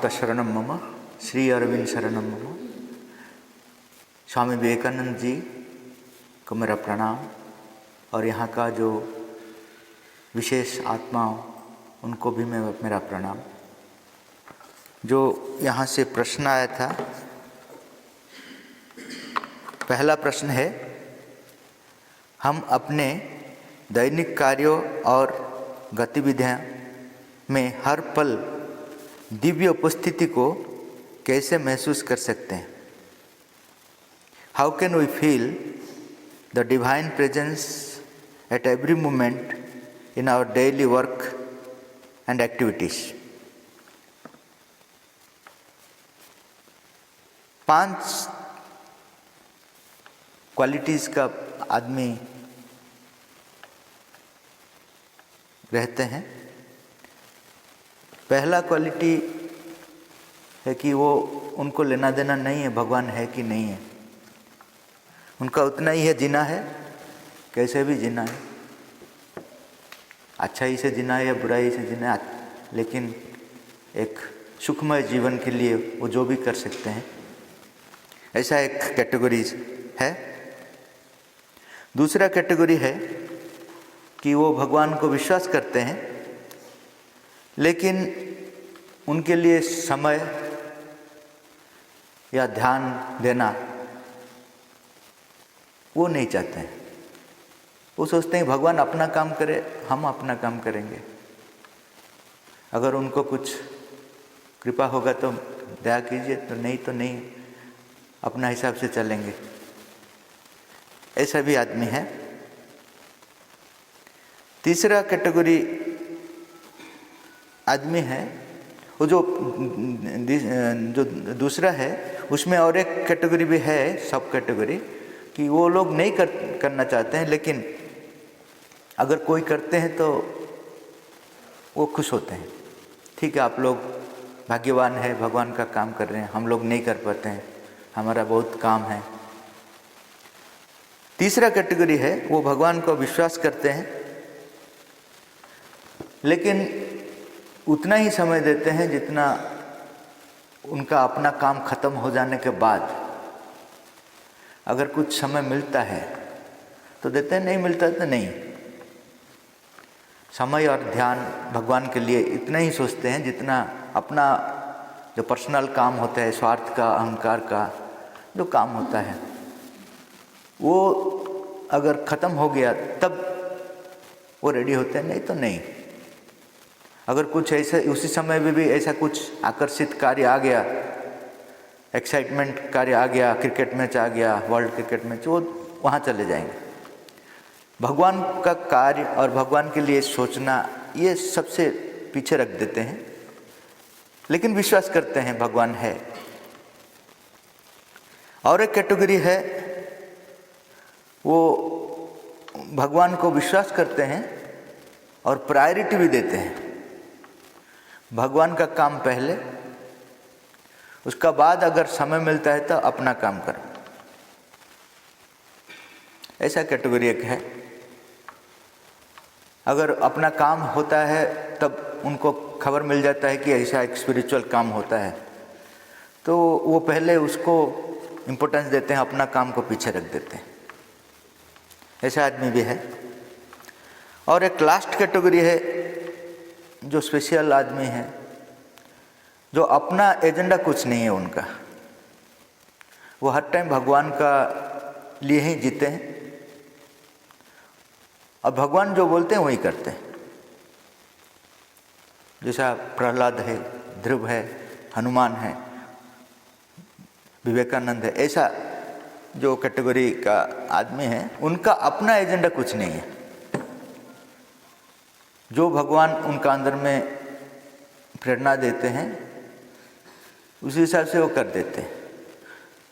वेदांत शरणम मम, श्री अरविंद शरणम मम। स्वामी विवेकानंद जी को मेरा प्रणाम, और यहाँ का जो विशेष आत्माओं उनको भी मेरा प्रणाम। जो यहाँ से प्रश्न आया था, पहला प्रश्न है, हम अपने दैनिक कार्यों और गतिविधियों में हर पल दिव्य उपस्थिति को कैसे महसूस कर सकते हैं? How can we feel the divine presence at every moment in our daily work and activities? 5 qualities का आदमी रहते हैं। पहला क्वालिटी है कि वो उनको लेना देना नहीं है भगवान है कि नहीं है, उनका उतना ही है, जीना है, कैसे भी जीना है, अच्छाई से जीना है या बुराई से जीना है, लेकिन एक सुखमय जीवन के लिए वो जो भी कर सकते हैं, ऐसा एक कैटेगरीज है। दूसरा कैटेगरी है कि वो भगवान को विश्वास करते हैं, लेकिन उनके लिए समय या ध्यान देना वो नहीं चाहते हैं। वो सोचते हैं भगवान अपना काम करे, हम अपना काम करेंगे। अगर उनको कुछ कृपा होगा तो दया कीजिए, तो नहीं, अपना हिसाब से चलेंगे। ऐसा भी आदमी है। तीसरा कैटेगरी आदमी है, वो जो दूसरा है, उसमें और एक कैटेगरी भी है, सब कैटेगरी, कि वो लोग नहीं करना चाहते हैं, लेकिन अगर कोई करते हैं तो वो खुश होते हैं। ठीक है, आप लोग भाग्यवान है, भगवान का काम कर रहे हैं, हम लोग नहीं कर पाते हैं, हमारा बहुत काम है। तीसरा कैटेगरी है, वो भगवान को विश्वास करते हैं, लेकिन उतना ही समय देते हैं जितना उनका अपना काम खत्म हो जाने के बाद, अगर कुछ समय मिलता है तो देते हैं, नहीं मिलता तो नहीं। समय और ध्यान भगवान के लिए इतना ही सोचते हैं जितना अपना जो पर्सनल काम होता है, स्वार्थ का, अहंकार का जो काम होता है, वो अगर ख़त्म हो गया तब वो रेडी होते हैं, नहीं तो नहीं। अगर कुछ ऐसा उसी समय में भी ऐसा कुछ आकर्षित कार्य आ गया, एक्साइटमेंट कार्य आ गया, क्रिकेट मैच आ गया, वर्ल्ड क्रिकेट मैच, वो वहाँ चले जाएंगे। भगवान का कार्य और भगवान के लिए सोचना ये सबसे पीछे रख देते हैं, लेकिन विश्वास करते हैं भगवान है। और एक कैटेगरी है, वो भगवान को विश्वास करते हैं और प्रायोरिटी भी देते हैं। भगवान का काम पहले, उसका बाद अगर समय मिलता है तो अपना काम करो। ऐसा कैटेगरी एक है। अगर अपना काम होता है तब उनको खबर मिल जाता है कि ऐसा एक स्पिरिचुअल काम होता है, तो वो पहले उसको इम्पोर्टेंस देते हैं, अपना काम को पीछे रख देते हैं। ऐसा आदमी भी है। और एक लास्ट कैटेगरी है, जो स्पेशल आदमी है, जो अपना एजेंडा कुछ नहीं है उनका, वो हर टाइम भगवान का लिए ही जीते हैं, और भगवान जो बोलते हैं वही करते हैं। जैसा प्रहलाद है, ध्रुव है, हनुमान है, विवेकानंद है, ऐसा जो कैटेगरी का आदमी है, उनका अपना एजेंडा कुछ नहीं है। जो भगवान उनका अंदर में प्रेरणा देते हैं, उसी हिसाब से वो कर देते हैं।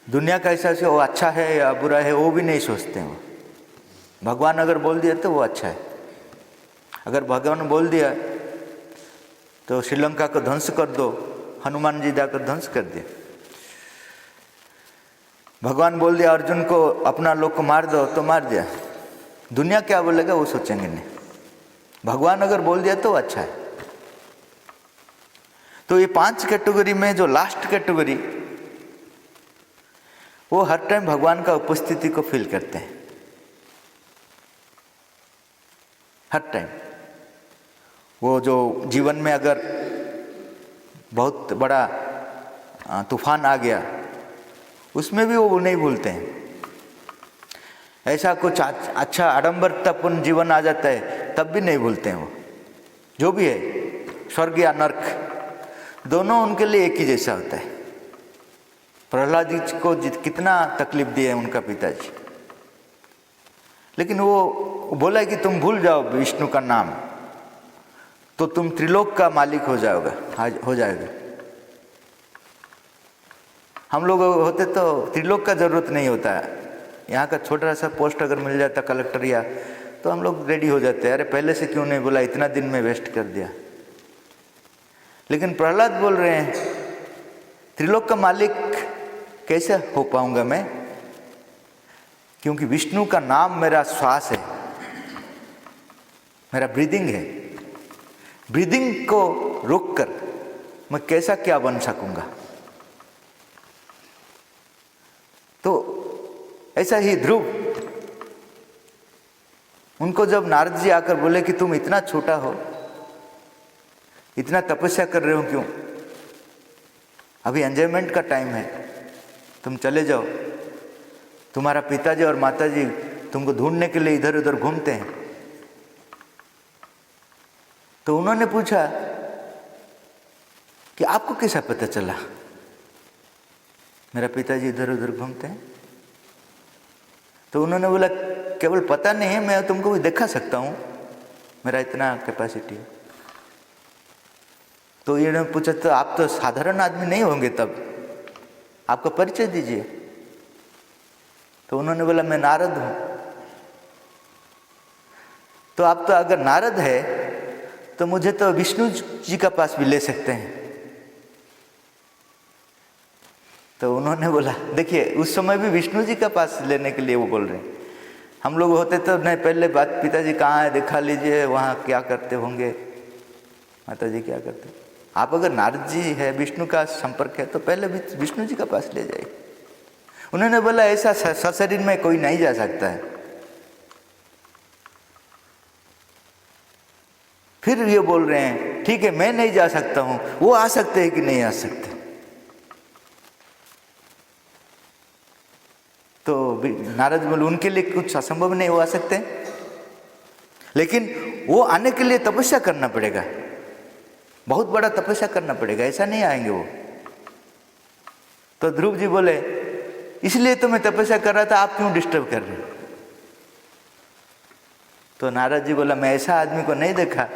दुनिया का हिसाब से वो अच्छा है या बुरा है वो भी नहीं सोचते हैं। वो भगवान अगर बोल दिया तो वो अच्छा है। अगर भगवान ने बोल दिया तो श्रीलंका को ध्वंस कर दो, हनुमान जी जाकर ध्वंस कर दिए। भगवान बोल दिया अर्जुन को अपना लोग को मार दो, तो मार दिया। दुनिया क्या बोलेगा वो सोचेंगे नहीं। भगवान अगर बोल दिया तो अच्छा है। तो ये 5 कैटेगरी में जो लास्ट कैटेगरी, वो हर टाइम भगवान का उपस्थिति को फील करते हैं, हर टाइम। वो जो जीवन में अगर बहुत बड़ा तूफान आ गया, उसमें भी वो नहीं भूलते हैं। ऐसा कुछ अच्छा आडंबरतापूर्ण जीवन आ जाता है, तब भी नहीं भूलते हैं वो। जो भी है, स्वर्ग या नर्क, दोनों उनके लिए एक ही जैसा होता है। प्रहलाद जी को कितना तकलीफ दी है उनका पिताजी, लेकिन वो बोला कि तुम भूल जाओ विष्णु का नाम, तो तुम त्रिलोक का मालिक हो जाएगा। हम लोग होते तो त्रिलोक का जरूरत नहीं होता है, यहाँ का छोटा सा पोस्ट अगर मिल जाता कलेक्टर या, तो हम लोग रेडी हो जाते हैं, अरे पहले से क्यों नहीं बोला, इतना दिन में वेस्ट कर दिया। लेकिन प्रहलाद बोल रहे हैं त्रिलोक का मालिक कैसे हो पाऊंगा मैं, क्योंकि विष्णु का नाम मेरा श्वास है, मेरा ब्रीदिंग है। ब्रीदिंग को रोककर मैं कैसा क्या बन सकूंगा। तो ऐसा ही ध्रुव, उनको जब नारद जी आकर बोले कि तुम इतना छोटा हो, इतना तपस्या कर रहे हो क्यों, अभी एंजॉयमेंट का टाइम है, तुम चले जाओ, तुम्हारा पिताजी और माताजी तुमको ढूंढने के लिए इधर उधर घूमते हैं। तो उन्होंने पूछा कि आपको कैसा पता चला मेरा पिताजी इधर उधर घूमते हैं। तो उन्होंने बोला केवल पता नहीं है, मैं तुमको भी दिखा सकता हूँ, मेरा इतना कैपेसिटी है। तो इन्होंने पूछा तो आप तो साधारण आदमी नहीं होंगे, तब आपका परिचय दीजिए। तो उन्होंने बोला मैं नारद हूँ। तो आप तो अगर नारद है तो मुझे तो विष्णु जी का पास भी ले सकते हैं। तो उन्होंने बोला देखिए, उस समय भी विष्णु जी का पास लेने के लिए वो बोल रहे हैं। हम लोग होते तो नहीं, पहले बात पिताजी कहाँ है दिखा लीजिए, वहाँ क्या करते होंगे, माताजी क्या करते। आप अगर नारद जी है, विष्णु का संपर्क है, तो पहले विष्णु जी का पास ले जाइए। उन्होंने बोला ऐसा सशरीर में कोई नहीं जा सकता है। फिर ये बोल रहे हैं ठीक है मैं नहीं जा सकता हूं, वो आ सकते हैं कि नहीं आ सकते। तो नारद बोले उनके लिए कुछ असंभव नहीं, वो आ सकते हैं, लेकिन वो आने के लिए तपस्या करना पड़ेगा, बहुत बड़ा तपस्या करना पड़ेगा, ऐसा नहीं आएंगे वो। तो ध्रुव जी बोले इसलिए तो मैं तपस्या कर रहा था, आप क्यों डिस्टर्ब कर रहे हो। तो नारद जी बोला मैं ऐसा आदमी को नहीं देखा,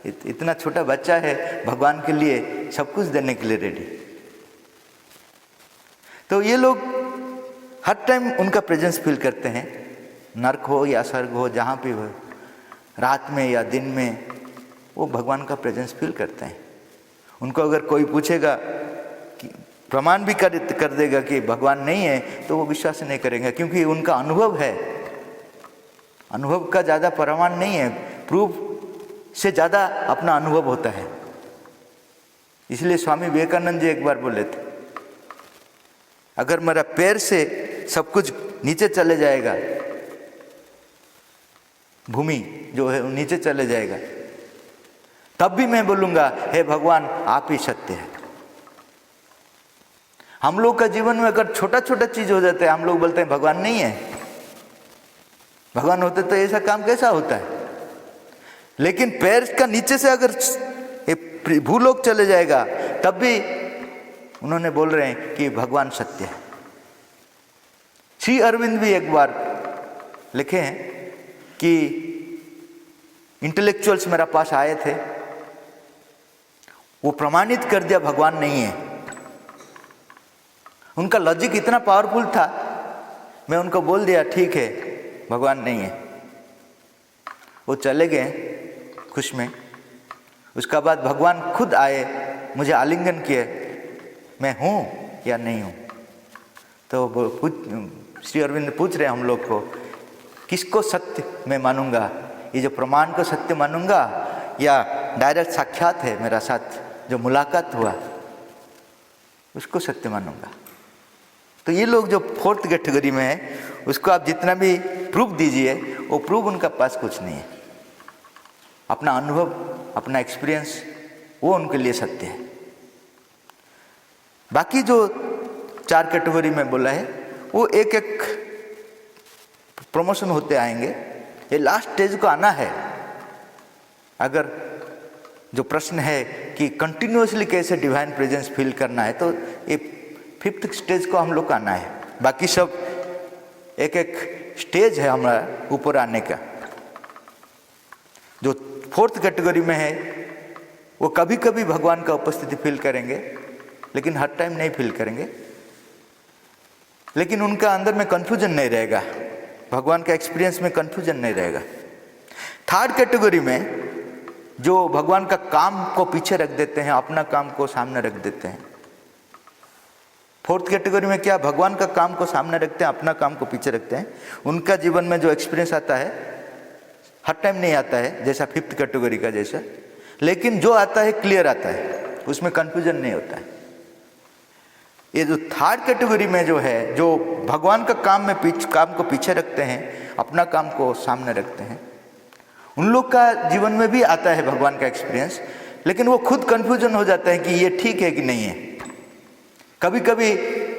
इतना छोटा बच्चा है, भगवान के लिए सब कुछ देने के लिए रेडी। तो ये लोग हर टाइम उनका प्रेजेंस फील करते हैं, नर्क हो या स्वर्ग हो, जहाँ भी हो, रात में या दिन में, वो भगवान का प्रेजेंस फील करते हैं। उनको अगर कोई पूछेगा कि प्रमाण भी कर देगा कि भगवान नहीं है, तो वो विश्वास नहीं करेंगे, क्योंकि उनका अनुभव है। अनुभव का ज़्यादा प्रमाण नहीं है, प्रूफ से ज़्यादा अपना अनुभव होता है। इसलिए स्वामी विवेकानंद जी एक बार बोले थे, अगर मेरा पैर से सब कुछ नीचे चले जाएगा, भूमि जो है नीचे चले जाएगा, तब भी मैं बोलूँगा हे भगवान आप ही सत्य है। हम लोग का जीवन में अगर छोटा छोटा चीज हो जाता है, हम लोग बोलते हैं भगवान नहीं है, भगवान होते तो ऐसा काम कैसा होता है। लेकिन पैर का नीचे से अगर भूलोक चले जाएगा, तब भी उन्होंने बोल रहे हैं कि भगवान सत्य है। श्री अरविंद भी एक बार लिखे हैं कि इंटेलेक्चुअल्स मेरा पास आए थे, वो प्रमाणित कर दिया भगवान नहीं है। उनका लॉजिक इतना पावरफुल था, मैं उनको बोल दिया ठीक है भगवान नहीं है। वो चले गए खुश में। उसका बाद भगवान खुद आए, मुझे आलिंगन किए, मैं हूँ या नहीं हूँ। तो श्री अरविंद पूछ रहे हम लोग को, किसको सत्य मैं मानूंगा, ये जो प्रमाण को सत्य मानूंगा या डायरेक्ट साक्षात है मेरा साथ जो मुलाकात हुआ उसको सत्य मानूंगा। तो ये लोग जो फोर्थ कैटेगरी में है, उसको आप जितना भी प्रूफ दीजिए, वो प्रूफ उनका पास कुछ नहीं है। अपना अनुभव, अपना एक्सपीरियंस, वो उनके लिए सत्य है। बाकी जो 4 कैटेगरी में बोला है, वो एक एक प्रमोशन होते आएंगे। ये लास्ट स्टेज को आना है। अगर जो प्रश्न है कि कंटिन्यूअसली कैसे डिवाइन प्रेजेंस फील करना है, तो ये 5th स्टेज को हम लोग आना है। बाकी सब एक एक स्टेज है हमारा ऊपर आने का। जो 4th कैटेगरी में है, वो कभी कभी भगवान का उपस्थिति फील करेंगे, लेकिन हर टाइम नहीं फील करेंगे। लेकिन उनका अंदर में कन्फ्यूजन नहीं रहेगा, भगवान का एक्सपीरियंस में कन्फ्यूजन नहीं रहेगा। 3rd कैटेगरी में जो भगवान का काम को पीछे रख देते हैं, अपना काम को सामने रख देते हैं। 4th कैटेगरी में क्या, भगवान का काम को सामने रखते हैं, अपना काम को पीछे रखते हैं। उनका जीवन में जो एक्सपीरियंस आता है, हर टाइम नहीं आता है जैसा 5th कैटेगरी का जैसा, लेकिन जो आता है क्लियर आता है, उसमें कन्फ्यूजन नहीं होता है। ये जो 3rd कैटेगरी में जो है, जो भगवान का काम को पीछे रखते हैं, अपना काम को सामने रखते हैं, उन लोग का जीवन में भी आता है भगवान का एक्सपीरियंस, लेकिन वो खुद कन्फ्यूजन हो जाता है कि ये ठीक है कि नहीं है। कभी कभी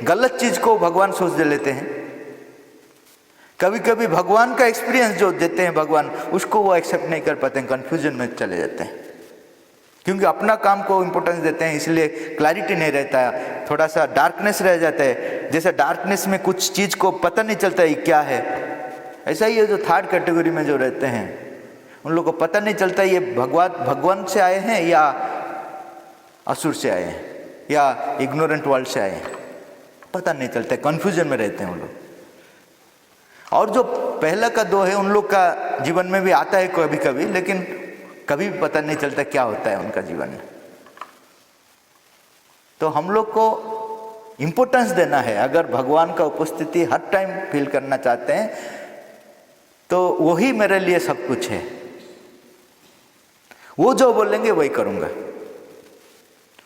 गलत चीज को भगवान सोच दे लेते हैं, कभी कभी भगवान का एक्सपीरियंस जो देते हैं भगवान, उसको वो एक्सेप्ट नहीं कर पाते हैं, कन्फ्यूजन में चले जाते हैं। क्योंकि अपना काम को इम्पोर्टेंस देते हैं, इसलिए क्लैरिटी नहीं रहता है, थोड़ा सा डार्कनेस रह जाता है। जैसे डार्कनेस में कुछ चीज को पता नहीं चलता है क्या है, ऐसा ही है जो 3rd कैटेगरी में जो रहते हैं, उन लोगों को पता नहीं चलता ये भगवान से आए हैं या असुर से आए हैं या इग्नोरेंट वर्ल्ड से आए हैं, पता नहीं चलता, कन्फ्यूजन में रहते हैं उन लोग। और जो पहला का 2 है, उन लोग का जीवन में भी आता है कभी कभी, लेकिन कभी भी पता नहीं चलता क्या होता है उनका जीवन में। तो हम लोग को इम्पोर्टेंस देना है। अगर भगवान का उपस्थिति हर टाइम फील करना चाहते हैं, तो वही मेरे लिए सब कुछ है, वो जो बोलेंगे वही करूंगा,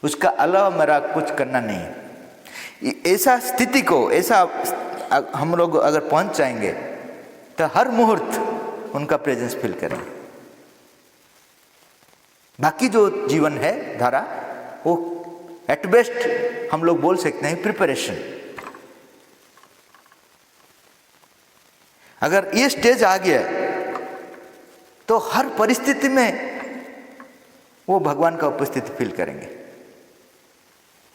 उसका अलावा मेरा कुछ करना नहीं है। ऐसा स्थिति को, ऐसा हम लोग अगर पहुंच जाएंगे, तो हर मुहूर्त उनका प्रेजेंस फील करेंगे। बाकी जो जीवन है धारा, वो एट बेस्ट हम लोग बोल सकते हैं प्रिपरेशन। अगर ये स्टेज आ गया, तो हर परिस्थिति में वो भगवान का उपस्थिति फील करेंगे।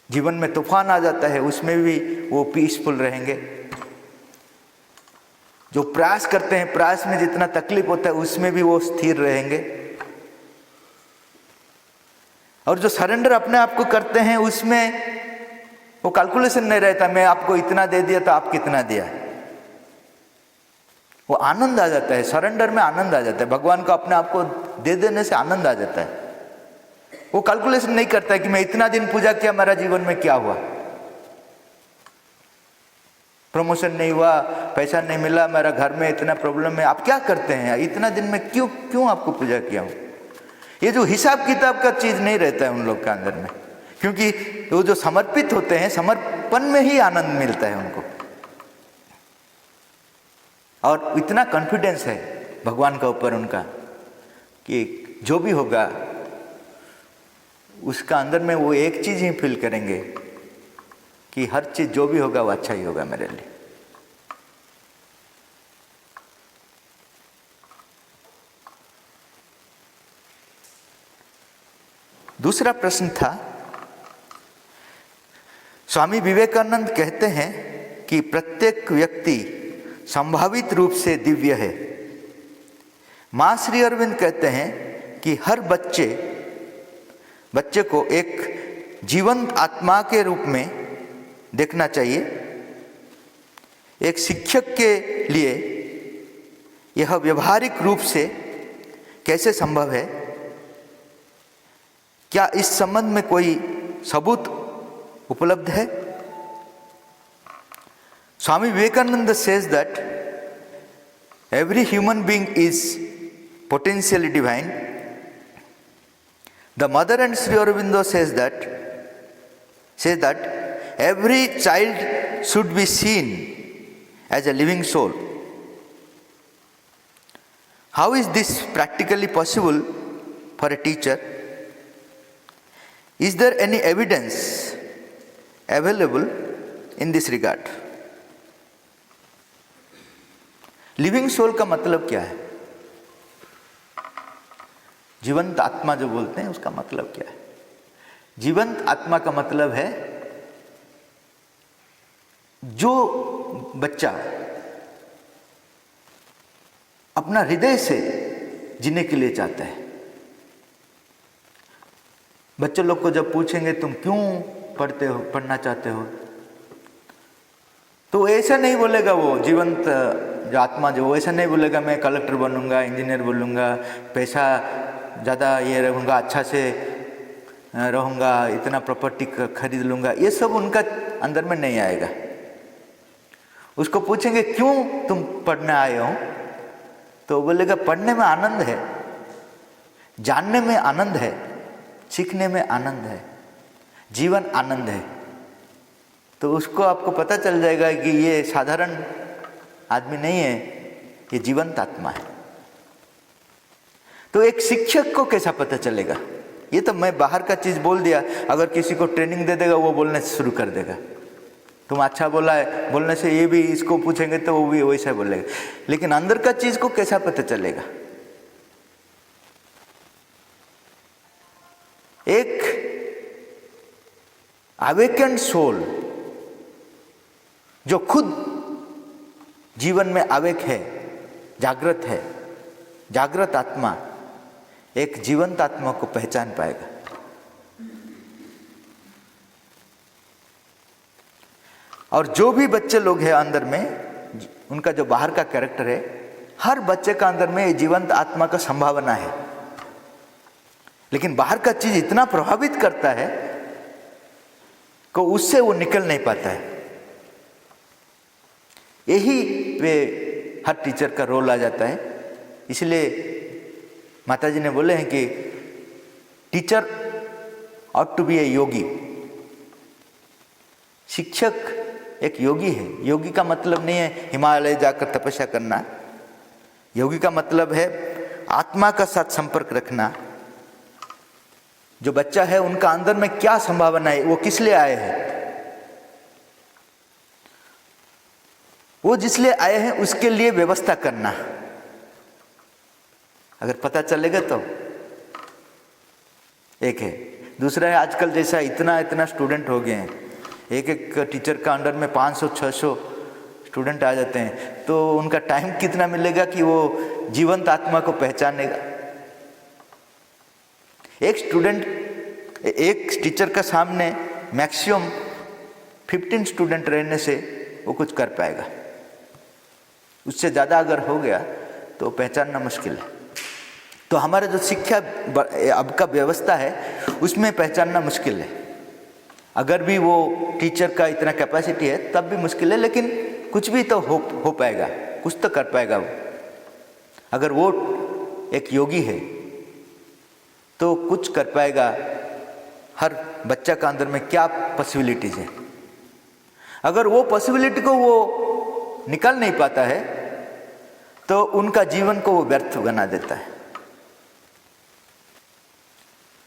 जीवन में तूफान आ जाता है, उसमें भी वो पीसफुल रहेंगे। जो प्रयास करते हैं, प्रयास में जितना तकलीफ होता है, उसमें भी वो स्थिर रहेंगे। और जो सरेंडर अपने आप को करते हैं, उसमें वो कैलकुलेशन नहीं रहता, मैं आपको इतना दे दिया तो आप कितना दिया। वो आनंद आ जाता है, सरेंडर में आनंद आ जाता है, भगवान को अपने आप को दे देने से आनंद आ जाता है। वो कैलकुलेशन नहीं करता है कि मैं इतना दिन पूजा किया, मेरा जीवन में क्या हुआ, प्रमोशन नहीं हुआ, पैसा नहीं मिला, मेरा घर में इतना प्रॉब्लम है। आप क्या करते हैं, इतना दिन में क्यों आपको पूजा किया हूं। ये जो हिसाब किताब का चीज नहीं रहता है उन लोग के अंदर में, क्योंकि वो जो समर्पित होते हैं, समर्पण में ही आनंद मिलता है उनको। और इतना कॉन्फिडेंस है भगवान का ऊपर उनका कि जो भी होगा उसका अंदर में वो एक चीज ही फील करेंगे कि हर चीज जो भी होगा वो अच्छा ही होगा मेरे लिए। दूसरा प्रश्न था, स्वामी विवेकानंद कहते हैं कि प्रत्येक व्यक्ति संभावित रूप से दिव्य है। मां श्री अरविंद कहते हैं कि हर बच्चे को एक जीवंत आत्मा के रूप में देखना चाहिए। एक शिक्षक के लिए यह व्यवहारिक रूप से कैसे संभव है? क्या इस संबंध में कोई सबूत उपलब्ध है? Swami Vivekananda says that every human being is potentially divine. The mother and Sri Aurobindo says that every child should be seen as a living soul. How is this practically possible for a teacher? Is there any evidence available in this regard? Living soul का मतलब क्या है? जीवंत आत्मा जो बोलते हैं उसका मतलब क्या है? जीवंत आत्मा का मतलब है जो बच्चा अपना हृदय से जीने के लिए चाहता है। बच्चों लोग को जब पूछेंगे तुम क्यों पढ़ना चाहते हो, तो ऐसा नहीं बोलेगा वो जीवंत जो आत्मा जो ऐसा नहीं बोलेगा मैं कलेक्टर बनूंगा, इंजीनियर बनूंगा, पैसा ज़्यादा ये रहूँगा, अच्छा से रहूँगा, इतना प्रॉपर्टी खरीद लूँगा, ये सब उनका अंदर में नहीं आएगा। उसको पूछेंगे क्यों तुम पढ़ने आए हो, तो बोलेगा पढ़ने में आनंद है, जानने में आनंद है, सीखने में आनंद है, जीवन आनंद है। तो उसको आपको पता चल जाएगा कि ये साधारण आदमी नहीं है, ये जीवंत आत्मा है। तो एक शिक्षक को कैसा पता चलेगा? ये तो मैं बाहर का चीज़ बोल दिया, अगर किसी को ट्रेनिंग दे देगा वो बोलने शुरू कर देगा। तुम अच्छा बोला है बोलने से ये भी इसको पूछेंगे तो वो भी वैसा बोलेगा, लेकिन अंदर का चीज़ को कैसा पता चलेगा? एक अवेकेंड सोल जो खुद जीवन में अवेक है, जागृत है, जागृत आत्मा एक जीवंत आत्मा को पहचान पाएगा। और जो भी बच्चे लोग हैं अंदर में, उनका जो बाहर का कैरेक्टर है, हर बच्चे का अंदर में जीवंत आत्मा का संभावना है, लेकिन बाहर का चीज इतना प्रभावित करता है कि उससे वो निकल नहीं पाता है। यही वे हर टीचर का रोल आ जाता है। इसलिए माताजी ने बोले हैं कि टीचर ऑट टू बी ए योगी। शिक्षक एक योगी है। योगी का मतलब नहीं है हिमालय जाकर तपस्या करना। योगी का मतलब है आत्मा का साथ संपर्क रखना। जो बच्चा है उनका अंदर में क्या संभावना है, वो किस लिए आए हैं, वो जिस लिए आए हैं उसके लिए व्यवस्था करना। अगर पता चलेगा तो एक है। दूसरा है आजकल जैसा इतना स्टूडेंट हो गए हैं, एक टीचर का अंडर में 500-600 स्टूडेंट आ जाते हैं, तो उनका टाइम कितना मिलेगा कि वो जीवंत आत्मा को पहचानेगा। एक टीचर का सामने मैक्सिमम 15 स्टूडेंट रहने से वो कुछ कर पाएगा। उससे ज़्यादा अगर हो गया तो पहचानना मुश्किल है। तो हमारा जो शिक्षा अब का व्यवस्था है उसमें पहचानना मुश्किल है। अगर भी वो टीचर का इतना कैपेसिटी है तब भी मुश्किल है, लेकिन कुछ भी तो हो पाएगा, कुछ तो कर पाएगा वो। अगर वो एक योगी है तो कुछ कर पाएगा। हर बच्चा का अंदर में क्या पॉसिबिलिटीज है, अगर वो पॉसिबिलिटी को वो निकाल नहीं पाता है तो उनका जीवन को वो व्यर्थ बना देता है।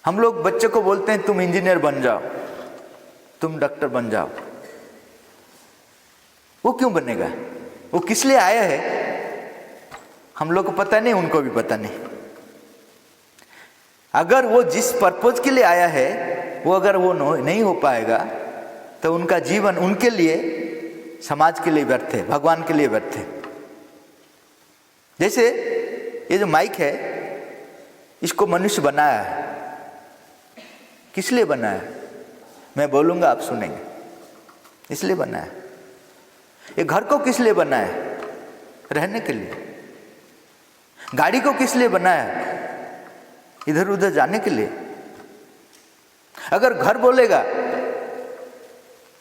हम लोग बच्चे को बोलते हैं तुम इंजीनियर बन जाओ, तुम डॉक्टर बन जाओ। वो क्यों बनेगा? वो किस लिए आया है हम लोग को पता नहीं, उनको भी पता नहीं। अगर वो जिस पर्पज के लिए आया है वो अगर वो नहीं हो पाएगा तो उनका जीवन उनके लिए, समाज के लिए व्यर्थ है, भगवान के लिए व्यर्थ है। जैसे ये जो माइक है इसको मनुष्य बनाया है, किस लिए बनाया? मैं बोलूंगा आप सुनेंगे, इसलिए बनाया। ये घर को किस लिए बनाया? रहने के लिए। गाड़ी को किस लिए बनाया? इधर उधर जाने के लिए। अगर घर बोलेगा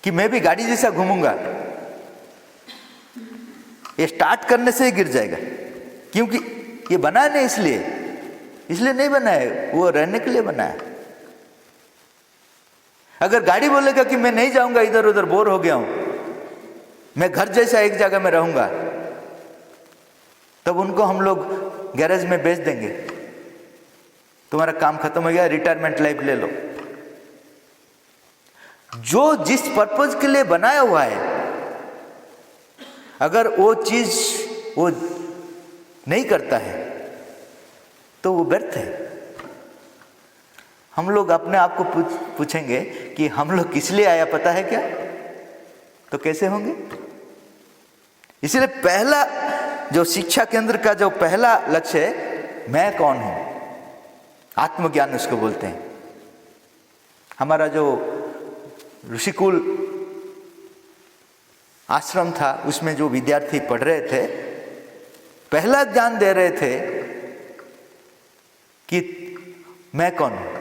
कि मैं भी गाड़ी जैसा घूमूंगा, ये स्टार्ट करने से ही गिर जाएगा, क्योंकि ये बनाया नहीं इसलिए नहीं बनाया, वो रहने के लिए बनाया। अगर गाड़ी बोलेगा कि मैं नहीं जाऊंगा इधर उधर, बोर हो गया हूं, मैं घर जैसा एक जगह में रहूंगा, तब उनको हम लोग गैरेज में बेच देंगे, तुम्हारा काम खत्म हो गया, रिटायरमेंट लाइफ ले लो। जो जिस पर्पज के लिए बनाया हुआ है, अगर वो चीज वो नहीं करता है तो वो व्यर्थ है। हम लोग अपने आप को पूछेंगे कि हम लोग किस लिए आया पता है क्या, तो कैसे होंगे? इसलिए पहला जो शिक्षा केंद्र का जो पहला लक्ष्य है, मैं कौन हूं, आत्मज्ञान उसको बोलते हैं। हमारा जो ऋषिकुल आश्रम था, उसमें जो विद्यार्थी पढ़ रहे थे, पहला ज्ञान दे रहे थे कि मैं कौन हूं।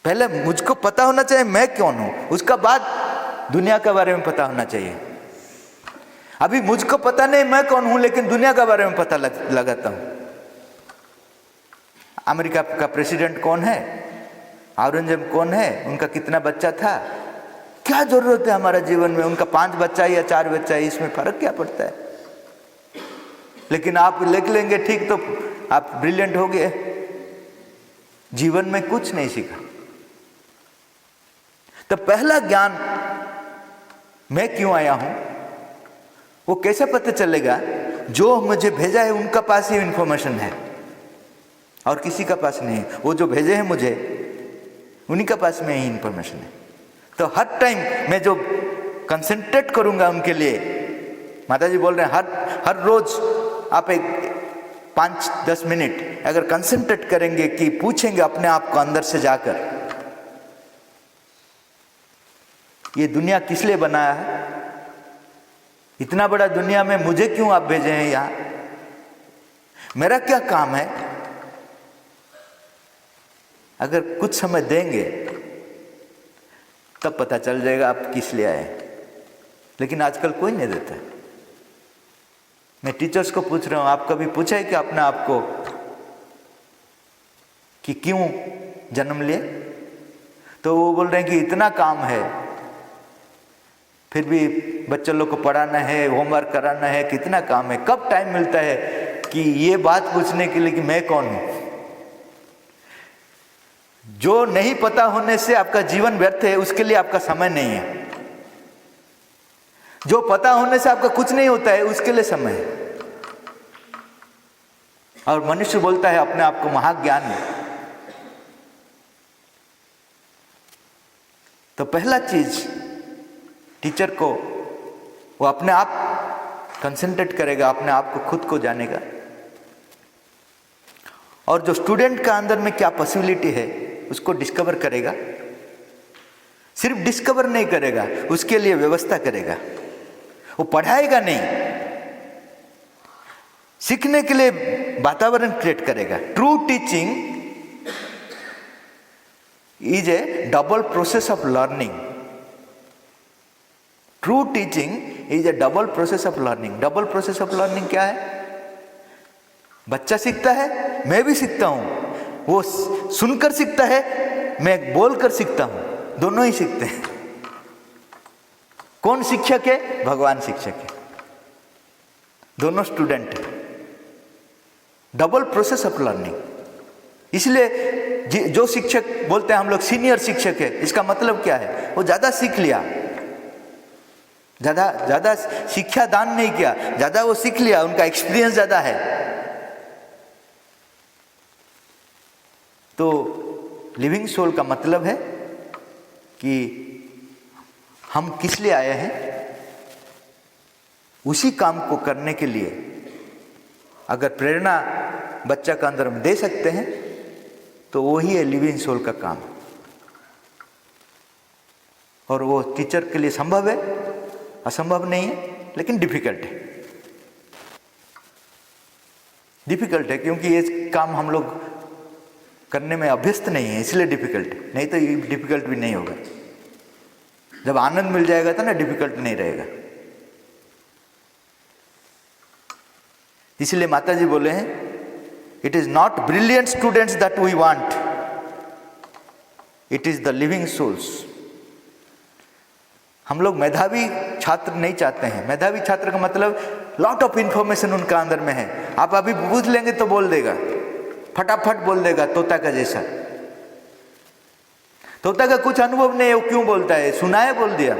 पहले मुझको पता होना चाहिए मैं कौन हूं, उसका बाद दुनिया के बारे में पता होना चाहिए। अभी मुझको पता नहीं मैं कौन हूं, लेकिन दुनिया के बारे में पता लगाता हूं। अमेरिका का प्रेसिडेंट कौन है, औरंगजेब कौन है, उनका कितना बच्चा था, क्या जरूरत है हमारा जीवन में, उनका 5 बच्चा या 4 बच्चा है, इसमें फर्क क्या पड़ता है? लेकिन आप लिख लेंगे ठीक तो आप ब्रिलियंट हो गए, जीवन में कुछ नहीं सीखा। तो पहला ज्ञान मैं क्यों आया हूं वो कैसे पता चलेगा? जो मुझे भेजा है उनका पास ही इंफॉर्मेशन है और किसी का पास नहीं। वो जो भेजे हैं मुझे, उन्हीं का पास में ही इंफॉर्मेशन है। तो हर टाइम मैं जो कंसंट्रेट करूंगा उनके लिए, माताजी बोल रहे हैं हर रोज आप एक 5-10 मिनट अगर कंसंट्रेट करेंगे कि पूछेंगे अपने आप को अंदर से जाकर, ये दुनिया किस लिए बनाया है, इतना बड़ा दुनिया में मुझे क्यों आप भेजे हैं यहां, मेरा क्या काम है? अगर कुछ समय देंगे तब पता चल जाएगा आप किस लिए आए। लेकिन आजकल कोई नहीं देता। मैं टीचर्स को पूछ रहा हूं, आप कभी पूछा है कि अपने आप को कि क्यों जन्म लिए? तो वो बोल रहे हैं कि इतना काम है, फिर भी बच्चों लोग को पढ़ाना है, होमवर्क कराना है, कितना काम है, कब टाइम मिलता है कि ये बात पूछने के लिए कि मैं कौन हूं? जो नहीं पता होने से आपका जीवन व्यर्थ है, उसके लिए आपका समय नहीं है। जो पता होने से आपका कुछ नहीं होता है, उसके लिए समय है। और मनुष्य बोलता है अपने आप को महाज्ञानी। तो पहला चीज टीचर को वो अपने आप कंसंट्रेट करेगा, अपने आप को खुद को जानेगा, और जो स्टूडेंट का अंदर में क्या पॉसिबिलिटी है उसको डिस्कवर करेगा। सिर्फ डिस्कवर नहीं करेगा, उसके लिए व्यवस्था करेगा। वो पढ़ाएगा नहीं, सीखने के लिए वातावरण क्रिएट करेगा। True teaching is A double process of learning. True teaching is A double process of learning. Double process of learning क्या है? बच्चा सीखता है, मैं भी सीखता हूं। वो सुनकर सीखता है, मैं बोलकर सीखता हूं, दोनों ही सीखते हैं। कौन शिक्षक है? भगवान शिक्षक है। दोनों स्टूडेंट है। Double process of learning. इसलिए जो शिक्षक बोलते हैं हम लोग सीनियर शिक्षक है, इसका मतलब क्या है? वो ज्यादा सीख लिया, ज्यादा शिक्षा दान नहीं किया, ज्यादा वो सीख लिया, उनका एक्सपीरियंस ज्यादा है। तो लिविंग सोल का मतलब है कि हम किस लिए आए हैं, उसी काम को करने के लिए अगर प्रेरणा बच्चा का अंदर में दे सकते हैं तो वही है लिविंग सोल का काम। और वो टीचर के लिए संभव है, असंभव नहीं है, लेकिन डिफिकल्ट है। डिफिकल्ट है क्योंकि ये काम हम लोग करने में अभ्यस्त नहीं है, इसलिए डिफिकल्ट है। नहीं तो ये डिफिकल्ट भी नहीं होगा। जब आनंद मिल जाएगा तो ना डिफिकल्ट नहीं रहेगा। इसलिए माता जी बोले हैं, it is not brilliant students that we want, it is the living souls. हम लोग मेधावी छात्र नहीं चाहते हैं। मेधावी छात्र का मतलब लॉट ऑफ इंफॉर्मेशन उनका अंदर में है, आप अभी पूछ लेंगे तो बोल देगा, फटाफट बोल देगा, तोता का जैसा। तोता का कुछ अनुभव नहीं है, वो क्यों बोलता है? सुना है, बोल दिया।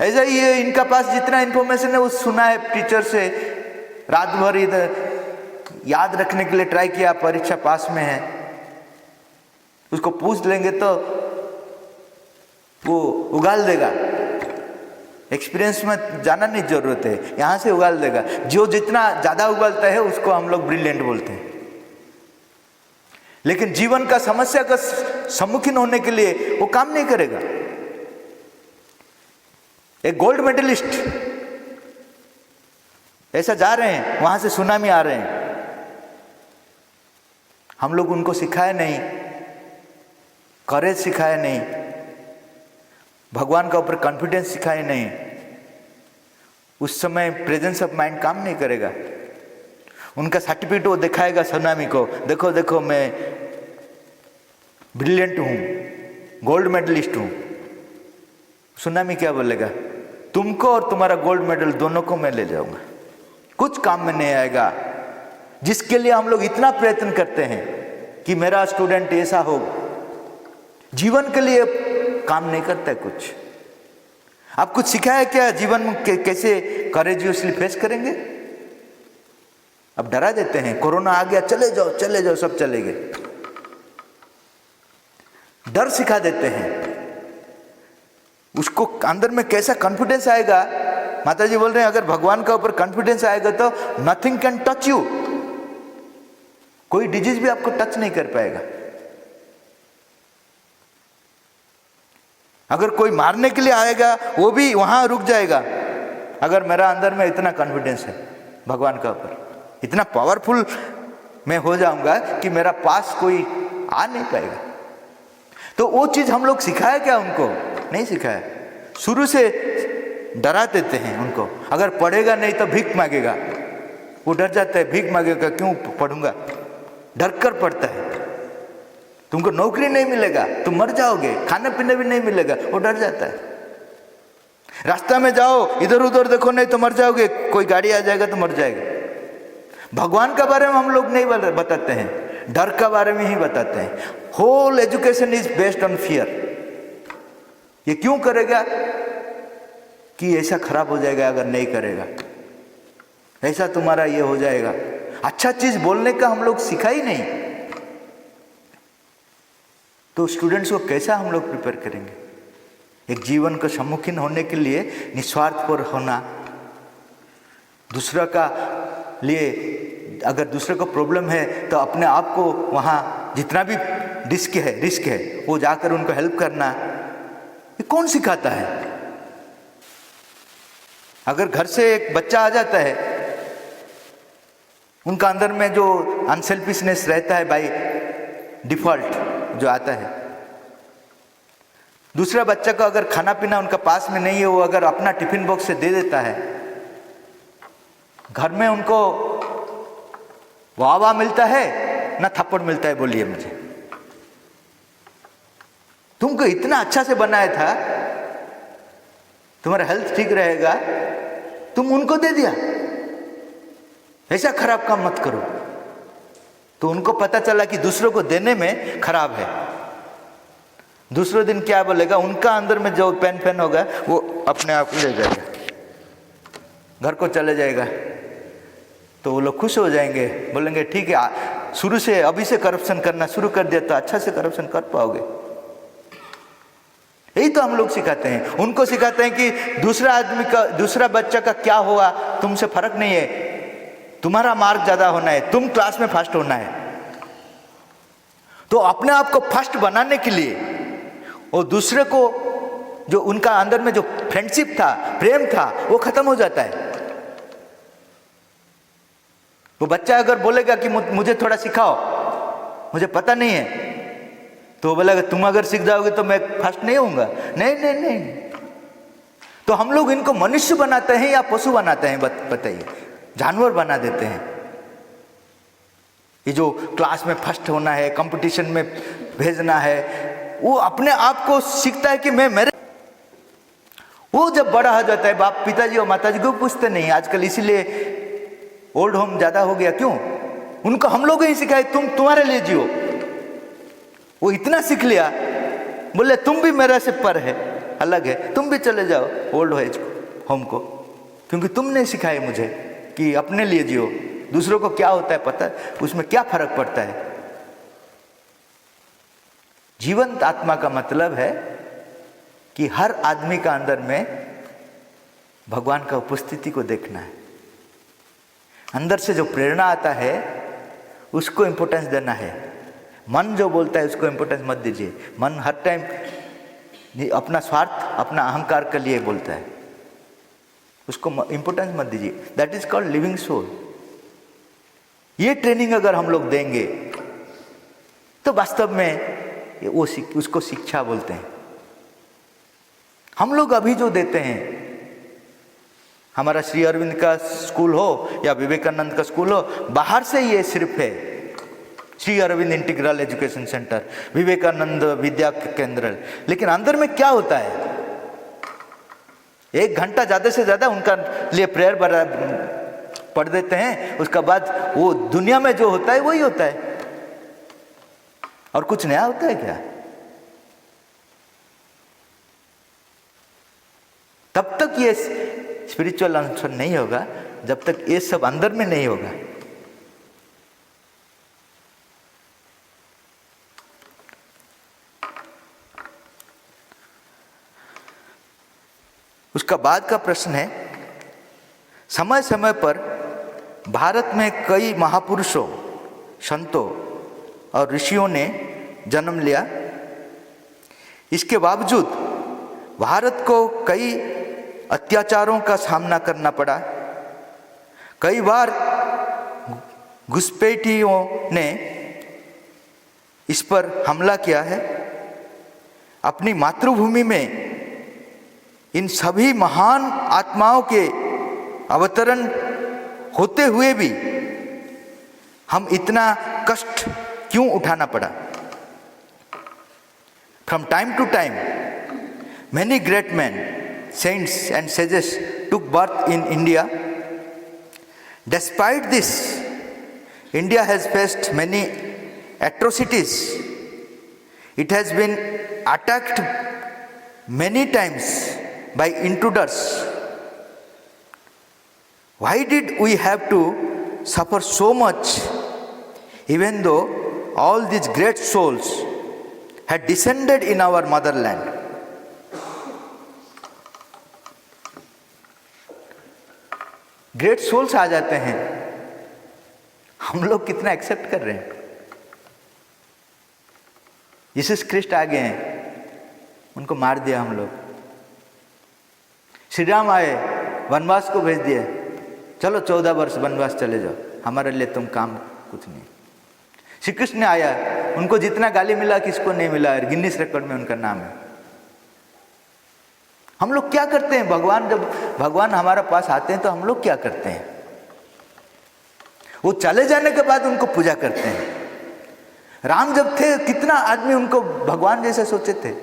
ऐसा ही है, इनका पास जितना इंफॉर्मेशन है वो सुना है टीचर से, रात भर इधर याद रखने के लिए ट्राई किया, परीक्षा पास में है, उसको पूछ लेंगे तो वो उगाल देगा। एक्सपीरियंस में जाना नहीं जरूरत है, यहाँ से उगाल देगा। जो जितना ज़्यादा उगालता है उसको हम लोग ब्रिलियंट बोलते हैं। लेकिन जीवन का समस्या का सम्मुखीन होने के लिए वो काम नहीं करेगा। एक गोल्ड मेडलिस्ट ऐसा जा रहे हैं, वहां से सुनामी आ रहे हैं, हम लोग उनको सिखाए नहीं, करेज सिखाए नहीं, भगवान का ऊपर कॉन्फिडेंस सिखाए नहीं। उस समय प्रेजेंस ऑफ माइंड काम नहीं करेगा। उनका सर्टिफिकेट वो दिखाएगा सुनामी को, देखो देखो मैं ब्रिलियंट हूँ, गोल्ड मेडलिस्ट हूँ। सुनामी क्या बोलेगा? तुमको और तुम्हारा गोल्ड मेडल दोनों को मैं ले जाऊंगा, कुछ काम में नहीं आएगा। जिसके लिए हम लोग इतना प्रयत्न करते हैं कि मेरा स्टूडेंट ऐसा हो, जीवन के लिए काम नहीं करता है कुछ। आप कुछ सिखाया क्या जीवन में कैसे करेजियसली फेस करेंगे? अब डरा देते हैं, कोरोना आ गया, चले जाओ, सब चले गए। डर सिखा देते हैं। उसको अंदर में कैसा कॉन्फिडेंस आएगा? माता जी बोल रहे हैं अगर भगवान का ऊपर कॉन्फिडेंस आएगा तो नथिंग कैन टच यू, कोई डिजीज भी आपको टच नहीं कर पाएगा। अगर कोई मारने के लिए आएगा वो भी वहां रुक जाएगा, अगर मेरा अंदर में इतना कॉन्फिडेंस है भगवान का ऊपर, इतना पावरफुल मैं हो जाऊंगा कि मेरा पास कोई आ नहीं पाएगा। तो वो चीज हम लोग सिखाया क्या? उनको नहीं सिखाया। शुरू से डरा देते हैं उनको, अगर पढ़ेगा नहीं तो भीख मांगेगा। वो डर जाता है, भीख मांगेगा, क्यों पढ़ूंगा? डर कर पढ़ता है। तुमको नौकरी नहीं मिलेगा, तुम मर जाओगे, खाने पीने भी नहीं मिलेगा, वो डर जाता है। रास्ता में जाओ, इधर उधर देखो, नहीं तो मर जाओगे, कोई गाड़ी आ जाएगा तो मर जाएगा। भगवान के बारे में हम लोग नहीं बताते हैं, डर के बारे में ही बताते हैं। Whole education is based on fear. ये क्यों करेगा? कि ऐसा खराब हो जाएगा अगर नहीं करेगा, ऐसा तुम्हारा ये हो जाएगा। अच्छा चीज बोलने का हम लोग सिखा ही नहीं, तो स्टूडेंट्स को कैसा हम लोग प्रिपेयर करेंगे? एक जीवन का सम्मुखीन होने के लिए निस्वार्थपर होना, दूसरा का लिए, अगर दूसरे को प्रॉब्लम है तो अपने आप को वहाँ जितना भी रिस्क है वो जाकर उनको हेल्प करना, ये कौन सिखाता है? अगर घर से एक बच्चा आ जाता है, उनका अंदर में जो अनसेल्फिशनेस रहता है बाय डिफॉल्ट जो आता है, दूसरा बच्चा को अगर खाना पीना उनका पास में नहीं है, वो अगर अपना टिफिन बॉक्स से दे देता है, घर में उनको वाह मिलता है ना थप्पड़ मिलता है? बोलिए मुझे। तुमको इतना अच्छा से बनाया था, तुम्हारा हेल्थ ठीक रहेगा, तुम उनको दे दिया, ऐसा खराब काम मत करो। तो उनको पता चला कि दूसरों को देने में खराब है। दूसरे दिन क्या बोलेगा? उनका अंदर में जो पेन होगा वो अपने आप ले जाएगा, घर को चले जाएगा। तो वो लोग खुश हो जाएंगे, बोलेंगे ठीक है, शुरू से अभी से करप्शन करना शुरू कर दिया तो अच्छा से करप्शन कर पाओगे। यही तो हम लोग सिखाते हैं। उनको सिखाते हैं कि दूसरा आदमी का, दूसरा बच्चा का क्या हुआ तुमसे फर्क नहीं है, तुम्हारा मार्क ज्यादा होना है, तुम क्लास में फर्स्ट होना है। तो अपने आप को फर्स्ट बनाने के लिए और दूसरे को जो उनका अंदर में जो फ्रेंडशिप था, प्रेम था, वो खत्म हो जाता है। वो बच्चा अगर बोलेगा कि मुझे थोड़ा सिखाओ, मुझे पता नहीं है, तो वो बोलेगा तुम अगर सीख जाओगे तो मैं फर्स्ट नहीं होऊंगा। नहीं। तो हम लोग इनको मनुष्य बनाते हैं या पशु बनाते हैं? बताइए। जानवर बना देते हैं। ये जो क्लास में फर्स्ट होना है, कंपटीशन में भेजना है, वो अपने आप को सीखता है कि मैं मेरे, वो जब बड़ा हो जाता है बाप पिताजी और माताजी को पूछते नहीं आजकल, इसीलिए ओल्ड होम ज्यादा हो गया। क्यों? उनको हम लोग ही सिखाए तुम तुम्हारे लिए जियो। वो इतना सीख लिया, बोले तुम भी मेरे से पर है, अलग है, तुम भी चले जाओ ओल्ड एज होम को, क्योंकि तुमने सिखाए मुझे कि अपने लिए जियो, दूसरों को क्या होता है पता है, उसमें क्या फर्क पड़ता है। जीवंत आत्मा का मतलब है कि हर आदमी का अंदर में भगवान का उपस्थिति को देखना है। अंदर से जो प्रेरणा आता है उसको इंपॉर्टेंस देना है। मन जो बोलता है उसको इंपॉर्टेंस मत दीजिए। मन हर टाइम अपना स्वार्थ, अपना अहंकार के लिए बोलता है, उसको इंपॉर्टेंस मत दीजिए। That is called living soul. ये ट्रेनिंग अगर हम लोग देंगे तो वास्तव में वो उसको शिक्षा बोलते हैं। हम लोग अभी जो देते हैं, हमारा श्री अरविंद का स्कूल हो या विवेकानंद का स्कूल हो, बाहर से ये सिर्फ है Shri Aurobindo integral education centre, Vivekananda Vidya Kendra, लेकिन अंदर में क्या होता है? 1 घंटा ज़्यादा से ज़्यादा उनका लिए प्रेयर पढ़ देते हैं, उसके बाद वो दुनिया में जो होता है वही होता है, और कुछ नया होता है क्या? तब तक ये स्पिरिचुअल आंसर नहीं होगा जब तक ये सब अंदर में नहीं होगा। उसका बाद का प्रश्न है, समय समय पर भारत में कई महापुरुषों, संतों और ऋषियों ने जन्म लिया, इसके बावजूद भारत को कई अत्याचारों का सामना करना पड़ा। कई बार घुसपैठियों ने इस पर हमला किया है। अपनी मातृभूमि में इन सभी महान आत्माओं के अवतरण होते हुए भी हम इतना कष्ट क्यों उठाना पड़ा? From time to time, many great men, saints and sages took birth in India. Despite this, India has faced many atrocities. It has been attacked many times by intruders. Why did we have to suffer so much, even though all these great souls had descended in our motherland? Great souls आ जाते हैं, हम लोग कितना accept कर रहे हैं? यीशु Christ आ गए हैं, उनको मार दिया हम लोग। श्री राम आए, वनवास को भेज दिए, चलो 14 वर्ष वनवास चले जाओ, हमारे लिए तुम काम कुछ नहीं। श्री कृष्ण आया, उनको जितना गाली मिला किसको नहीं मिला, गिनीज रिकॉर्ड में उनका नाम है। हम लोग क्या करते हैं? जब भगवान हमारे पास आते हैं तो हम लोग क्या करते हैं? वो चले जाने के बाद उनको पूजा करते हैं। राम जब थे कितना आदमी उनको भगवान जैसे सोचे थे।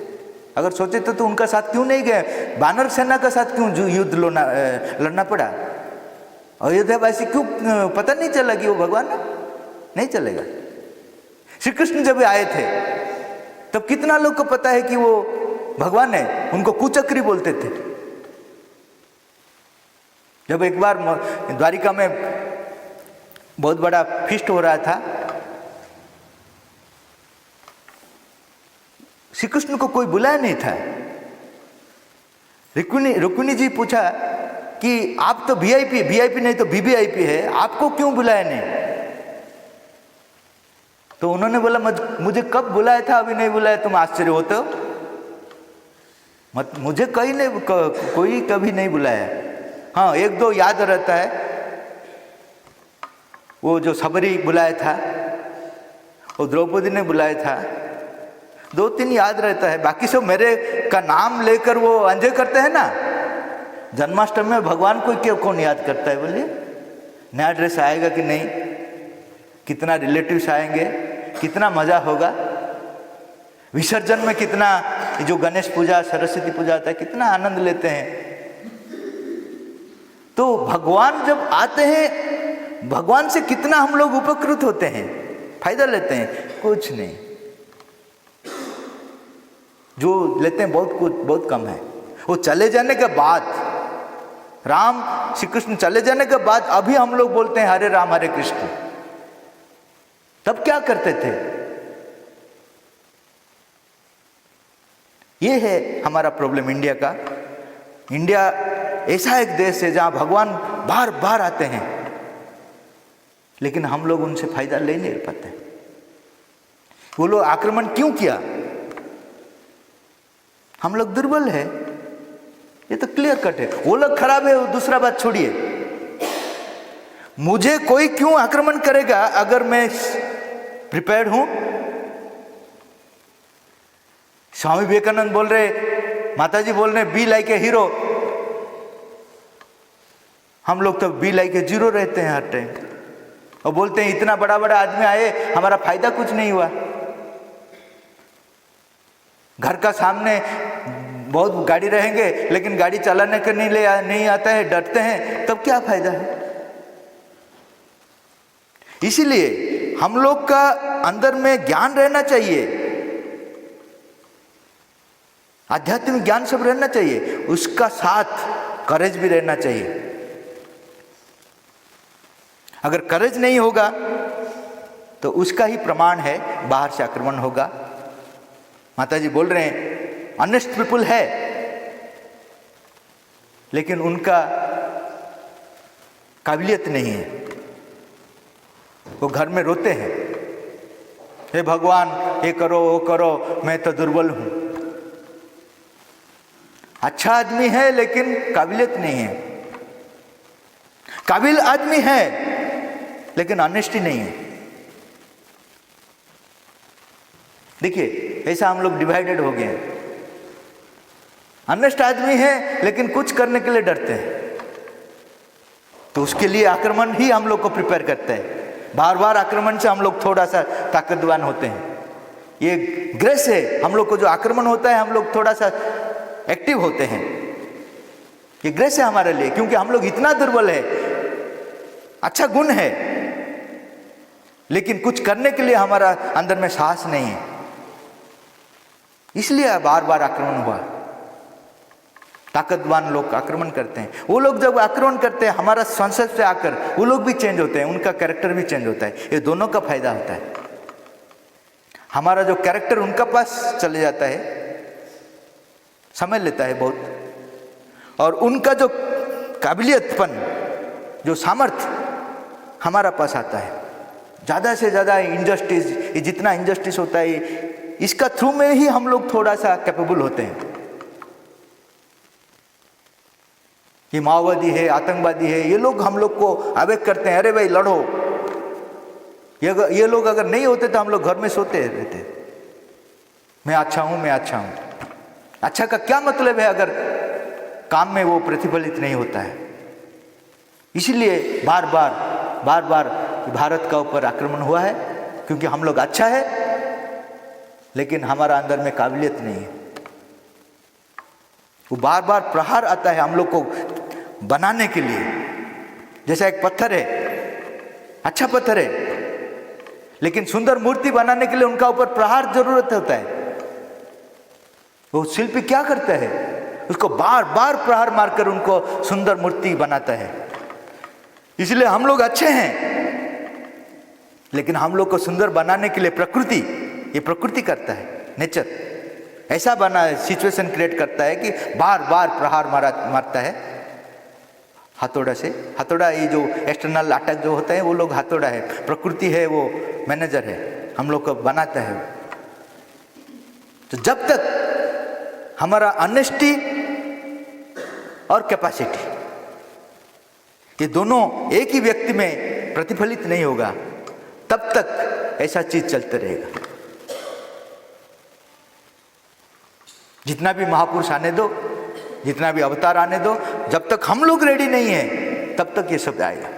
अगर सोचे थे तो उनका साथ क्यों नहीं गए? बानर सेना का साथ क्यों युद्ध लड़ना पड़ा? अयोध्यावासी क्यों पता नहीं चला कि वो भगवान है? नहीं चलेगा। श्री कृष्ण जब आए थे तब कितना लोग को पता है कि वो भगवान है? उनको कुचक्री बोलते थे। जब एक बार द्वारिका में बहुत बड़ा फीस्ट हो रहा था, श्री कृष्ण को कोई बुलाया नहीं था। रुक्मिणी जी पूछा कि आप तो वीआईपी नहीं तो वीवीआईपी है, आपको क्यों बुलाया नहीं? तो उन्होंने बोला मुझे कब बुलाया था, अभी नहीं बुलाया, तुम आश्चर्य होते हो? मुझे कोई कभी नहीं बुलाया। हाँ, 1-2 याद रहता है, वो जो सबरी बुलाया था, वो द्रौपदी ने बुलाया था, 2-3 याद रहता है। बाकी सब मेरे का नाम लेकर वो एंजॉय करते हैं ना। जन्माष्टमी में भगवान को कौन याद करता है? बोलिए, नया ड्रेस आएगा कि नहीं, कितना रिलेटिव्स आएंगे, कितना मजा होगा। विसर्जन में कितना, जो गणेश पूजा सरस्वती पूजा होता है, कितना आनंद लेते हैं। तो भगवान जब आते हैं, भगवान से कितना हम लोग उपकृत होते हैं, फायदा लेते हैं, कुछ नहीं। जो लेते हैं बहुत कम है। वो चले जाने के बाद, राम श्री कृष्ण चले जाने के बाद अभी हम लोग बोलते हैं हरे राम हरे कृष्ण। तब क्या करते थे? ये है हमारा प्रॉब्लम इंडिया का। इंडिया ऐसा एक देश है जहां भगवान बार बार आते हैं, लेकिन हम लोग उनसे फायदा ले नहीं पाते। वो लोग आक्रमण क्यों किया? हम लोग दुर्बल है, ये तो क्लियर कट है। वो लोग खराब है, वो दूसरा बात छोड़िए। मुझे कोई क्यों आक्रमण करेगा अगर मैं प्रिपेयर्ड हूं? स्वामी विवेकानंद बोल रहे, माताजी बोल रहे, बी लाइक ए हीरो। हम लोग तो बी लाइक ए जीरो रहते हैं हर टाइम, और बोलते हैं इतना बड़ा बड़ा आदमी आए, हमारा फायदा कुछ नहीं हुआ। घर का सामने बहुत गाड़ी रहेंगे, लेकिन गाड़ी चलाने के नहीं आता है, डरते हैं, तब क्या फायदा है? इसीलिए हम लोग का अंदर में ज्ञान रहना चाहिए, आध्यात्मिक ज्ञान सब रहना चाहिए, उसका साथ करेज भी रहना चाहिए। अगर करेज नहीं होगा तो उसका ही प्रमाण है बाहर से आक्रमण होगा। माताजी बोल रहे हैं ऑनेस्ट पीपुल है, लेकिन उनका काबिलियत नहीं है। वो घर में रोते हैं, हे भगवान ये करो वो करो, मैं तो दुर्बल हूं। अच्छा आदमी है लेकिन काबिलियत नहीं है, काबिल आदमी है लेकिन ऑनेस्टी नहीं है। देखिए ऐसा हम लोग डिवाइडेड हो गए हैं। ऑनेस्ट आदमी है लेकिन कुछ करने के लिए डरते हैं, तो उसके लिए आक्रमण ही हम लोग को प्रिपेयर करते हैं। बार बार आक्रमण से हम लोग थोड़ा सा ताकतवान होते हैं। ये ग्रेस है, हम लोग को जो आक्रमण होता है हम लोग थोड़ा सा एक्टिव होते हैं। ये ग्रेस है हमारे लिए, क्योंकि हम लोग इतना दुर्बल है। अच्छा गुण है, लेकिन कुछ करने के लिए हमारा अंदर में साहस नहीं है, इसलिए बार बार आक्रमण हुआ। ताकतवान लोग आक्रमण करते हैं। वो लोग जब आक्रमण करते हैं, हमारा संसद से आकर वो लोग भी चेंज होते हैं, उनका कैरेक्टर भी चेंज होता है। ये दोनों का फायदा होता है। हमारा जो कैरेक्टर उनका पास चले जाता है, समय लेता है बहुत, और उनका जो काबिलियतपन, जो सामर्थ्य हमारा पास आता है। ज़्यादा से ज़्यादा इंजस्टिस, ये जितना इंजस्टिस होता है, इसका थ्रू में ही हम लोग थोड़ा सा कैपेबल होते हैं। ये माओवादी है, आतंकवादी है, ये लोग हम लोग को अवेक करते हैं, अरे भाई लड़ो। ये लोग अगर नहीं होते तो हम लोग घर में सोते रहते। मैं अच्छा हूं, मैं अच्छा हूं। अच्छा का क्या मतलब है अगर काम में वो प्रतिफलित नहीं होता है? इसीलिए बार बार भारत का ऊपर आक्रमण हुआ है, क्योंकि हम लोग अच्छा है लेकिन हमारा अंदर में काबिलियत नहीं है। वो बार बार प्रहार आता है हम लोग को बनाने के लिए। जैसा एक पत्थर है, अच्छा पत्थर है, लेकिन सुंदर मूर्ति बनाने के लिए उनका ऊपर प्रहार जरूरत होता है। वो शिल्पी क्या करता है? उसको बार बार प्रहार मारकर उनको सुंदर मूर्ति बनाता है। इसलिए हम लोग अच्छे हैं, लेकिन हम लोग को सुंदर बनाने के लिए ये प्रकृति करता है, नेचर ऐसा बना सिचुएशन क्रिएट करता है कि बार बार प्रहार मारता है हथौड़ा से। हथौड़ा, ये जो एक्सटर्नल अटैक जो होता है वो लोग हथौड़ा है, प्रकृति है वो मैनेजर है, हम लोग को बनाता है। तो जब तक हमारा ऑनेस्टी और कैपेसिटी, ये दोनों एक ही व्यक्ति में प्रतिफलित नहीं होगा, तब तक ऐसा चीज चलते रहेगा। जितना भी महापुरुष आने दो, जितना भी अवतार आने दो, जब तक हम लोग रेडी नहीं है तब तक ये सब आएगा।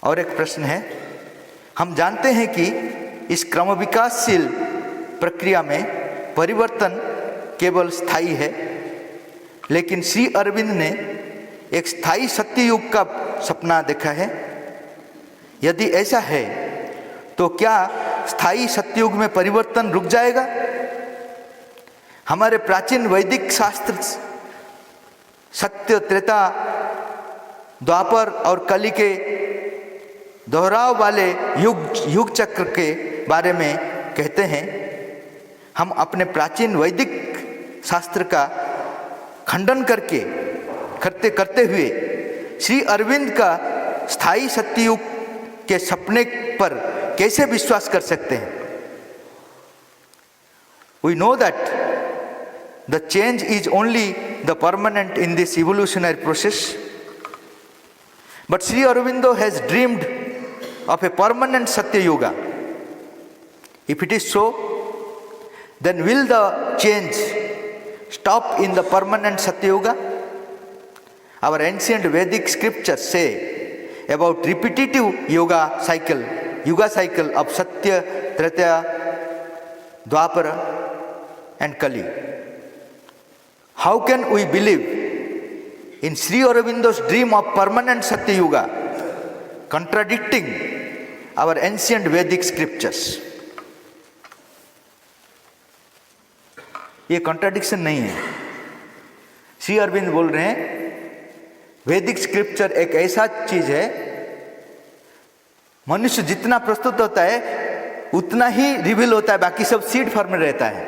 और एक प्रश्न है, हम जानते हैं कि इस क्रम विकासशील प्रक्रिया में परिवर्तन केवल स्थायी है, लेकिन श्री अरविंद ने एक स्थायी सत्ययुग का सपना देखा है। यदि ऐसा है तो क्या स्थायी सत्ययुग में परिवर्तन रुक जाएगा? हमारे प्राचीन वैदिक शास्त्र सत्य, त्रेता, द्वापर और कली के दोहराव वाले युग चक्र के बारे में कहते हैं। हम अपने प्राचीन वैदिक शास्त्र का खंडन करते हुए श्री अरविंद का स्थायी सत्ययुग के सपने पर कैसे विश्वास कर सकते हैं? We know that the change is only the permanent in this evolutionary process, but Sri Aurobindo has dreamed of a permanent Satya Yuga. If it is so, then will the change stop in the permanent Satya Yuga? Our ancient Vedic scriptures say about repetitive yuga cycle of Satya, Treta, Dwapara and Kali. How can we believe in Sri Aurobindo's dream of permanent Satya Yuga, contradicting our ancient Vedic scriptures? ये contradiction नहीं है। श्री अरविंद बोल रहे हैं वैदिक scripture एक ऐसा चीज है, मनुष्य जितना प्रस्तुत होता है उतना ही रिवील होता है, बाकी सब सीड फॉर्म में रहता है।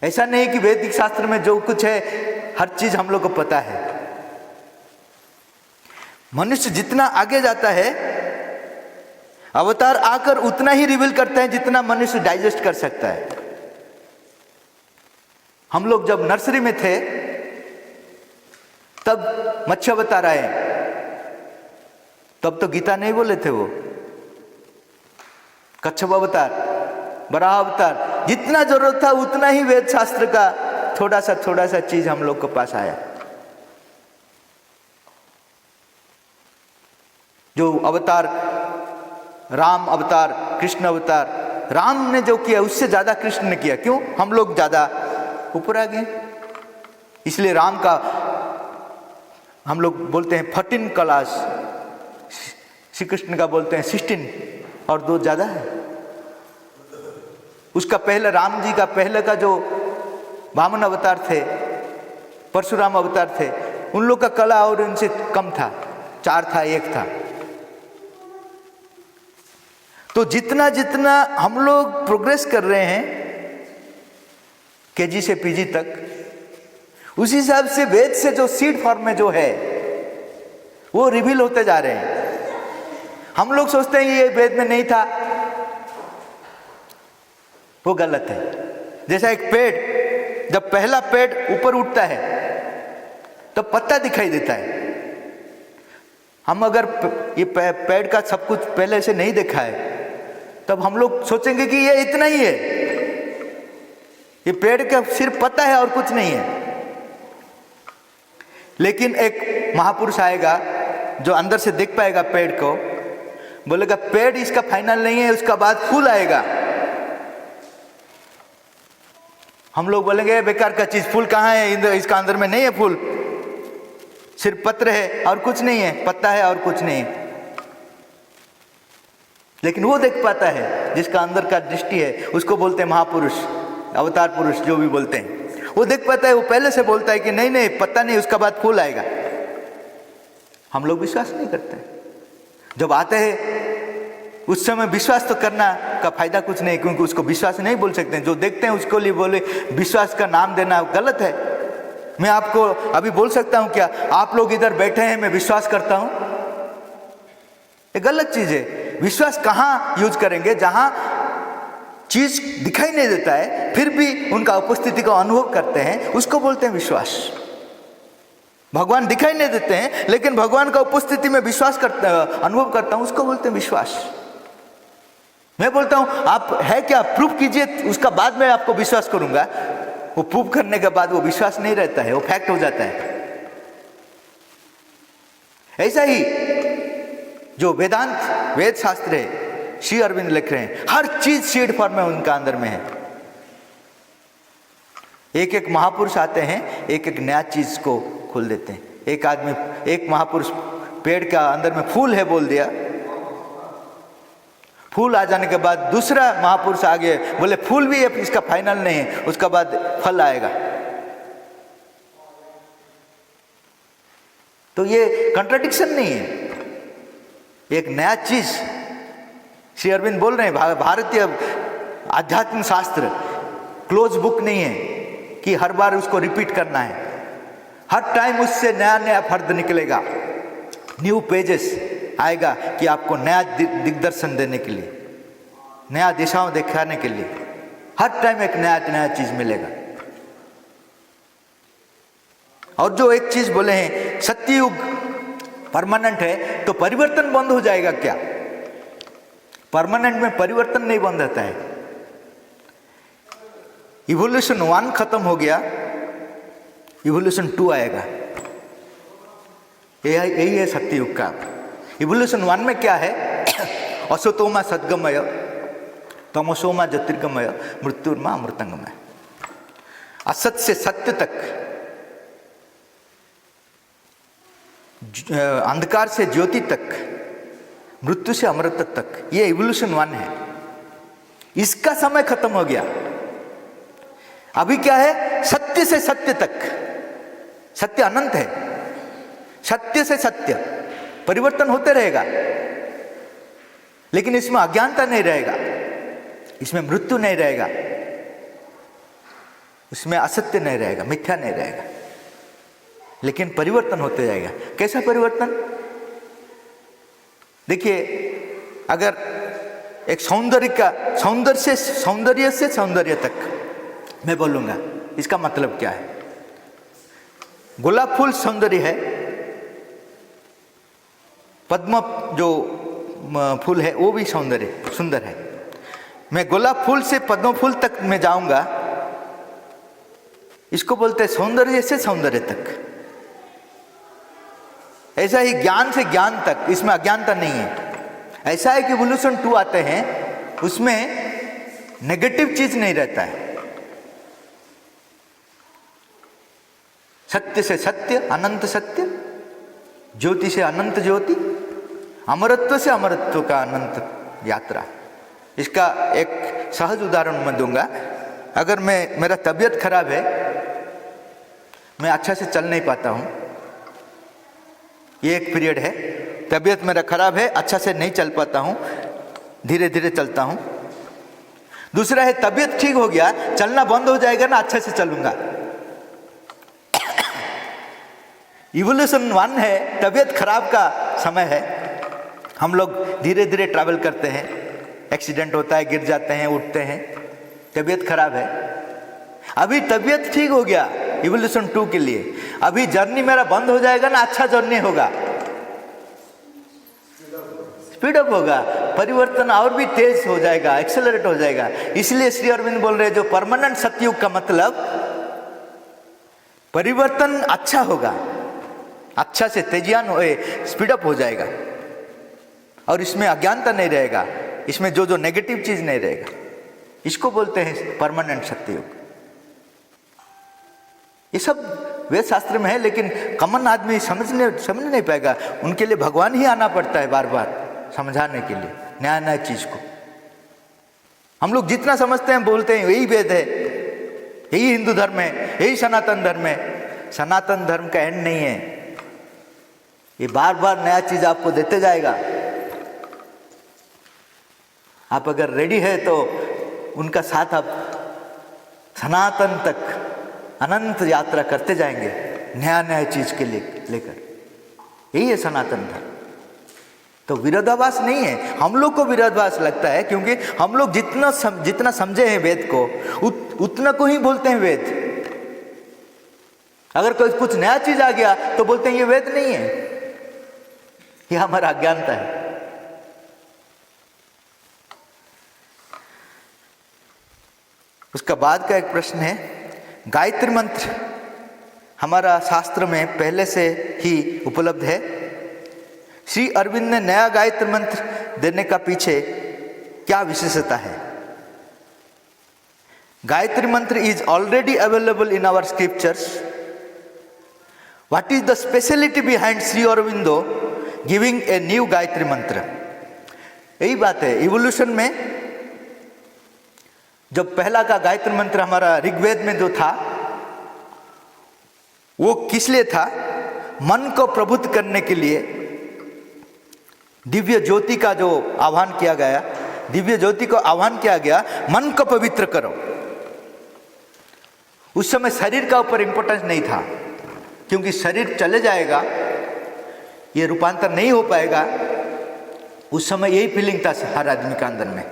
ऐसा नहीं कि वैदिक शास्त्र में जो कुछ है हर चीज हम लोग को पता है। मनुष्य जितना आगे जाता है अवतार आकर उतना ही रिवील करता है जितना मनुष्य डाइजेस्ट कर सकता है। हम लोग जब नर्सरी में थे तब मत्स्य अवतार आए, तब तो गीता नहीं बोले थे, वो कच्छप अवतार, बराह अवतार, जितना जरूरत था उतना ही वेद शास्त्र का थोड़ा सा चीज हम लोग के पास आया। जो अवतार, राम अवतार, कृष्ण अवतार, राम ने जो किया उससे ज्यादा कृष्ण ने किया। क्यों? हम लोग ज्यादा ऊपर आ गए, इसलिए राम का हम लोग बोलते हैं 14 क्लास, श्री कृष्ण का बोलते हैं 16 और 2 ज्यादा है। उसका पहले राम जी का पहले का जो वामन अवतार थे, परशुराम अवतार थे, उन लोग का कला और उनसे कम था, 4 था, 1 था। तो जितना जितना हम लोग प्रोग्रेस कर रहे हैं केजी से पीजी तक, उसी हिसाब से वेद से जो सीड फॉर्म में जो है वो रिवील होते जा रहे हैं। हम लोग सोचते हैं ये वेद में नहीं था, वो गलत है। जैसा एक पेड़, जब पहला पेड़ ऊपर उठता है तब पत्ता दिखाई देता है। हम अगर ये पेड़ का सब कुछ पहले से नहीं देखा है तब हम लोग सोचेंगे कि ये इतना ही है, ये पेड़ का सिर्फ पत्ता है और कुछ नहीं है। लेकिन एक महापुरुष आएगा जो अंदर से देख पाएगा पेड़ को, बोलेगा पेड़ इसका फाइनल नहीं है, उसका बाद फूल आएगा। हम लोग बोलेंगे बेकार का चीज, फूल कहाँ है, इसका अंदर में नहीं है फूल, सिर्फ पत्र है और कुछ नहीं है, पत्ता है और कुछ नहीं है। लेकिन वो देख पाता है जिसका अंदर का दृष्टि है, उसको बोलते हैं महापुरुष, अवतार पुरुष, जो भी बोलते हैं। वो देख पाता है, वो पहले से बोलता है कि नहीं नहीं पत्ता नहीं, उसका बाद फूल आएगा। हम लोग विश्वास नहीं करते। जब आते हैं उस समय विश्वास तो करना का फायदा कुछ नहीं, क्योंकि उसको विश्वास नहीं बोल सकते। जो देखते हैं उसको लिए बोले विश्वास का नाम देना गलत है। मैं आपको अभी बोल सकता हूं क्या आप लोग इधर बैठे हैं मैं विश्वास करता हूं, ये गलत चीज है। विश्वास कहाँ यूज करेंगे? जहां चीज दिखाई नहीं देता है फिर भी उनका उपस्थिति का अनुभव करते हैं, उसको बोलते हैं विश्वास। भगवान दिखाई नहीं देते हैं लेकिन भगवान का उपस्थिति में विश्वास करता, अनुभव करता हूं, उसको बोलते हैं विश्वास। मैं बोलता हूं आप है क्या, प्रूफ कीजिए, उसका बाद में आपको विश्वास करूंगा। वो प्रूफ करने के बाद वो विश्वास नहीं रहता है, वो फैक्ट हो जाता है। ऐसा ही जो वेदांत वेद शास्त्र है, श्री अरविंद लिख रहे हैं, हर चीज सीड फॉर्म में उनका अंदर में है। एक एक महापुरुष आते हैं, एक एक नया चीज को खोल देते हैं। एक आदमी, एक महापुरुष पेड़ का अंदर में फूल है बोल दिया, फूल आ जाने के बाद दूसरा महापुरुष आ गए, बोले फूल भी इसका फाइनल नहीं है, उसका बाद फल आएगा। तो ये कंट्राडिक्शन नहीं है, एक नया चीज श्री अरविंद बोल रहे हैं। भारतीय आध्यात्मिक शास्त्र क्लोज बुक नहीं है कि हर बार उसको रिपीट करना है, हर टाइम उससे नया नया फर्द निकलेगा, न्यू पेजेस आएगा कि आपको नया दिग्दर्शन देने के लिए, नया दिशाओं दिखाने के लिए, हर टाइम एक नया नया चीज मिलेगा। और जो एक चीज बोले हैं, सत्ययुग परमानेंट है, तो परिवर्तन बंद हो जाएगा क्या? परमानेंट में परिवर्तन नहीं बंद होता है। इवोल्यूशन 1 खत्म हो गया, इवोल्यूशन 2 आएगा। यही है सत्ययुग का। इवोल्यूशन 1 में क्या है? असतोमा सद्गमय, तमसोमा ज्योतिर्गमय, मृत्युर्मा अमृतंगमय। असत से सत्य तक, अंधकार से ज्योति तक, मृत्यु से अमृत तक, ये इवोल्यूशन 1 है। इसका समय खत्म हो गया। अभी क्या है? सत्य से सत्य तक। सत्य अनंत है, सत्य से सत्य परिवर्तन होते रहेगा, लेकिन इसमें अज्ञानता नहीं रहेगा, इसमें मृत्यु नहीं रहेगा, इसमें असत्य नहीं रहेगा, मिथ्या नहीं रहेगा, लेकिन परिवर्तन होते जाएगा। कैसा परिवर्तन? देखिए, अगर एक सौंदर्य से सौंदर्य तक मैं बोलूंगा, इसका मतलब क्या है? गुलाब फूल सौंदर्य है, पद्म जो फूल है वो भी सुंदर है। मैं गुलाब फूल से पद्म फूल तक मैं जाऊंगा, इसको बोलते हैं सौंदर्य से सौंदर्य तक। ऐसा ही ज्ञान से ज्ञान तक, इसमें अज्ञानता नहीं है। ऐसा है कि इवोल्यूशन 2 आते हैं, उसमें नेगेटिव चीज नहीं रहता है। सत्य से सत्य, अनंत सत्य, ज्योति से अनंत ज्योति, अमरत्व से अमरत्व का अनंत यात्रा। इसका एक सहज उदाहरण मैं दूंगा। अगर मेरा तबीयत खराब है, मैं अच्छा से चल नहीं पाता हूं, ये एक पीरियड है। तबीयत मेरा खराब है, अच्छा से नहीं चल पाता हूं, धीरे धीरे चलता हूं। दूसरा है, तबीयत ठीक हो गया, चलना बंद हो जाएगा ना, अच्छे से चलूंगा। इवोल्यूशन 1 है, तबीयत खराब का समय है, हम लोग धीरे धीरे ट्रैवल करते हैं, एक्सीडेंट होता है, गिर जाते हैं, उठते हैं, तबीयत खराब है। अभी तबीयत ठीक हो गया इवोल्यूशन 2 के लिए, अभी जर्नी मेरा बंद हो जाएगा ना, अच्छा जर्नी होगा, स्पीड अप होगा, परिवर्तन और भी तेज हो जाएगा, एक्सेलरेट हो जाएगा। इसलिए श्री अरविंद बोल रहे हैं, जो परमानेंट सतयुग का मतलब परिवर्तन अच्छा होगा, अच्छा से तेजियान होए, स्पीड अप हो जाएगा, और इसमें अज्ञानता नहीं रहेगा, इसमें जो नेगेटिव चीज नहीं रहेगा। इसको बोलते हैं परमानेंट सत्ययुग। ये सब वेद शास्त्र में है, लेकिन कॉमन आदमी समझ नहीं पाएगा। उनके लिए भगवान ही आना पड़ता है बार बार समझाने के लिए नया नया चीज को। हम लोग जितना समझते हैं, बोलते हैं यही वेद है, यही हिंदू धर्म है, यही सनातन धर्म है। सनातन धर्म का एंड नहीं है, ये बार बार नया चीज आपको देते जाएगा। आप अगर रेडी है तो उनका साथ आप सनातन तक अनंत यात्रा करते जाएंगे, नया नया चीज के लिए लेकर। यही है सनातन धर्म। तो विरोधाभास नहीं है। हम लोग को विरोधाभास लगता है, क्योंकि हम लोग जितना समझे हैं वेद को, उतना को ही बोलते हैं वेद। अगर कोई कुछ नया चीज आ गया तो बोलते हैं ये वेद नहीं है, ये हमारा अज्ञानता है। उसका बाद का एक प्रश्न है, गायत्री मंत्र हमारा शास्त्र में पहले से ही उपलब्ध है, श्री अरविंद ने नया गायत्री मंत्र देने का पीछे क्या विशेषता है? Gayatri mantra is already available in our scriptures. What is the speciality behind Shri Aurobindo giving a new Gayatri mantra? यही बात है. इवोल्यूशन में जब पहला का गायत्री मंत्र हमारा ऋग्वेद में जो था, वो किस लिए था? मन को प्रबुद्ध करने के लिए. दिव्य ज्योति का जो आह्वान किया गया, दिव्य ज्योति को आह्वान किया गया, मन को पवित्र करो. उस समय शरीर का ऊपर इंपॉर्टेंस नहीं था, क्योंकि शरीर चले जाएगा, ये रूपांतर नहीं हो पाएगा. उस समय यही फीलिंग था हर आदमी के अंदर में.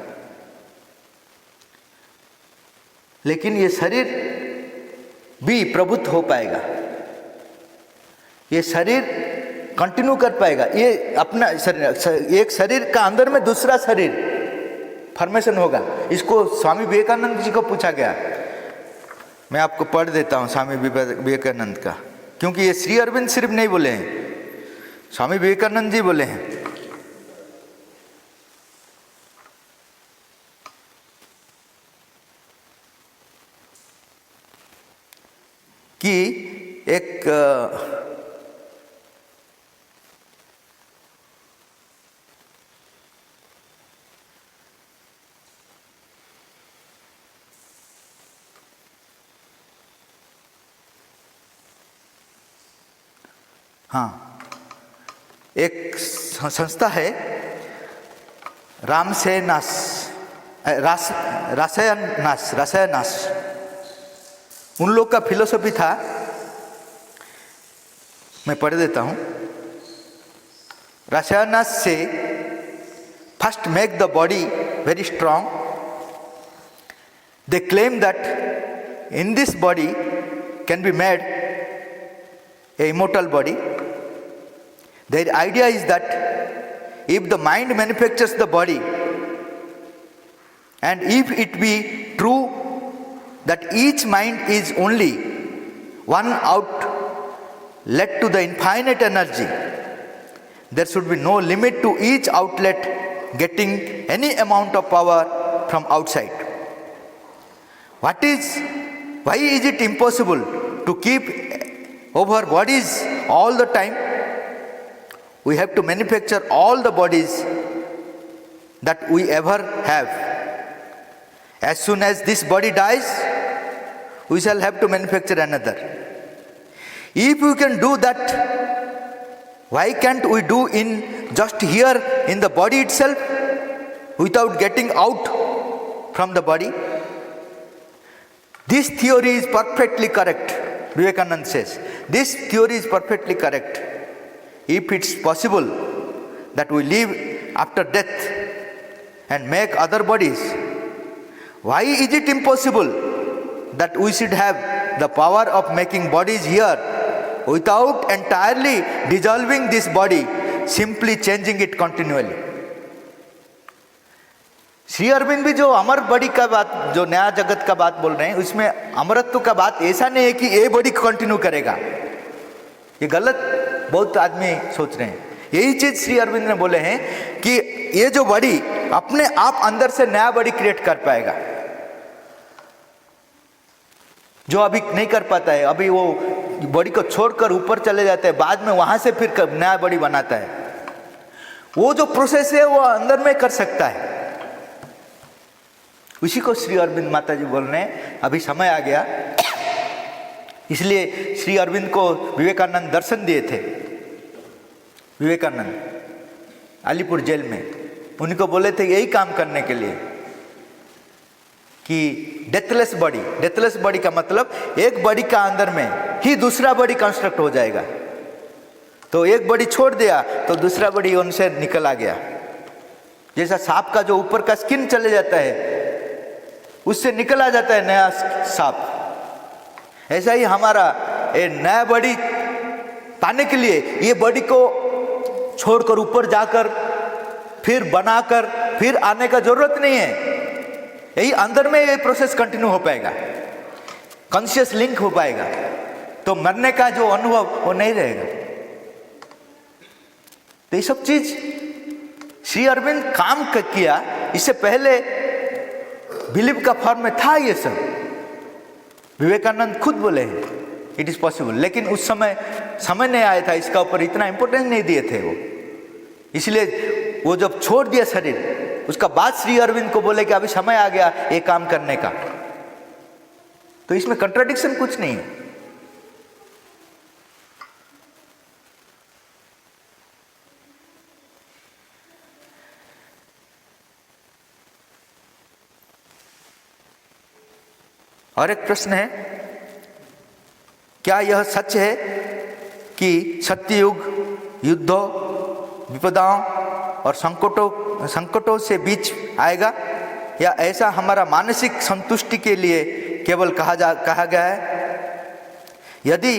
लेकिन ये शरीर भी प्रबुद्ध हो पाएगा, ये शरीर कंटिन्यू कर पाएगा. ये अपना शरीर, एक शरीर का अंदर में दूसरा शरीर फॉर्मेशन होगा. इसको स्वामी विवेकानंद जी को पूछा गया. मैं आपको पढ़ देता हूँ स्वामी विवेकानंद का, क्योंकि ये श्री अरविंद सिर्फ नहीं बोले हैं, स्वामी विवेकानंद जी बोले हैं. कि एक एक संस्था है रासायनास. उन लोग का फिलोसफी था, मैं पढ़ देता हूँ. रासायनास से first make the body very strong. They claim that in this body can be made a immortal body. Their idea is that if the mind manufactures the body, and if it be true that each mind is only one outlet to the infinite energy, there should be no limit to each outlet getting any amount of power from outside. Why is it impossible to keep over bodies all the time? We have to manufacture all the bodies that we ever have. As soon as this body dies, we shall have to manufacture another. If we can do that, why can't we do in just here in the body itself without getting out from the body? This theory is perfectly correct. Vivekananda says, this theory is perfectly correct. If it's possible that we live after death and make other bodies, why is it impossible that we should have the power of making bodies here without entirely dissolving this body, simply changing it continually? Shri Aurobindo भी जो अमर body का बात, जो नया जगत का बात बोल रहे हैं, उसमें अमरत्व का बात ऐसा नहीं है कि ये बॉडी कंटिन्यू करेगा. ये गलत बहुत आदमी सोच रहे हैं. यही चीज श्री अरविंद ने बोले हैं कि ये जो बॉडी अपने आप अंदर से नया बॉडी क्रिएट कर पाएगा, जो अभी नहीं कर पाता है. अभी वो बॉडी को छोड़कर ऊपर चले जाते हैं, बाद में वहां से फिर नया बॉडी बनाता है. वो जो प्रोसेस है वो अंदर में कर सकता है. उसी को श्री अरविंद माता जी बोल रहे हैं. अभी समय आ गया, इसलिए श्री अरविंद को विवेकानंद दर्शन दिए थे. विवेकानंद अलीपुर जेल में उनको बोले थे यही काम करने के लिए कि डेथलेस बॉडी का मतलब एक बॉडी का अंदर में ही दूसरा बॉडी कंस्ट्रक्ट हो जाएगा. तो एक बॉडी छोड़ दिया तो दूसरा बॉडी उनसे निकल आ गया. जैसा सांप का जो ऊपर का स्किन चले जाता है, उससे निकल आ जाता है नया सांप, ऐसा ही हमारा ये नया बॉडी पाने के लिए ये बॉडी को छोड़कर ऊपर जाकर फिर बनाकर फिर आने का जरूरत नहीं है. यही अंदर में ये प्रोसेस कंटिन्यू हो पाएगा, कॉन्शियस लिंक हो पाएगा, तो मरने का जो अनुभव वो नहीं रहेगा. तो ये सब चीज श्री अरविंद काम किया, इससे पहले बिलीव का फॉर्म में था ये सब। विवेकानंद खुद बोले हैं इट इज पॉसिबल, लेकिन उस समय नहीं आया था, इसका ऊपर इतना इंपॉर्टेंस नहीं दिए थे वो। इसलिए वो जब छोड़ दिया शरीर, उसका बाद श्री अरविंद को बोले कि अभी समय आ गया ये काम करने का। तो इसमें कंट्राडिक्शन कुछ नहीं है। और एक प्रश्न है, क्या यह सच है कि सत्ययुग युद्धों, विपदाओं और संकटों से बीच आएगा, या ऐसा हमारा मानसिक संतुष्टि के लिए केवल कहा गया है? यदि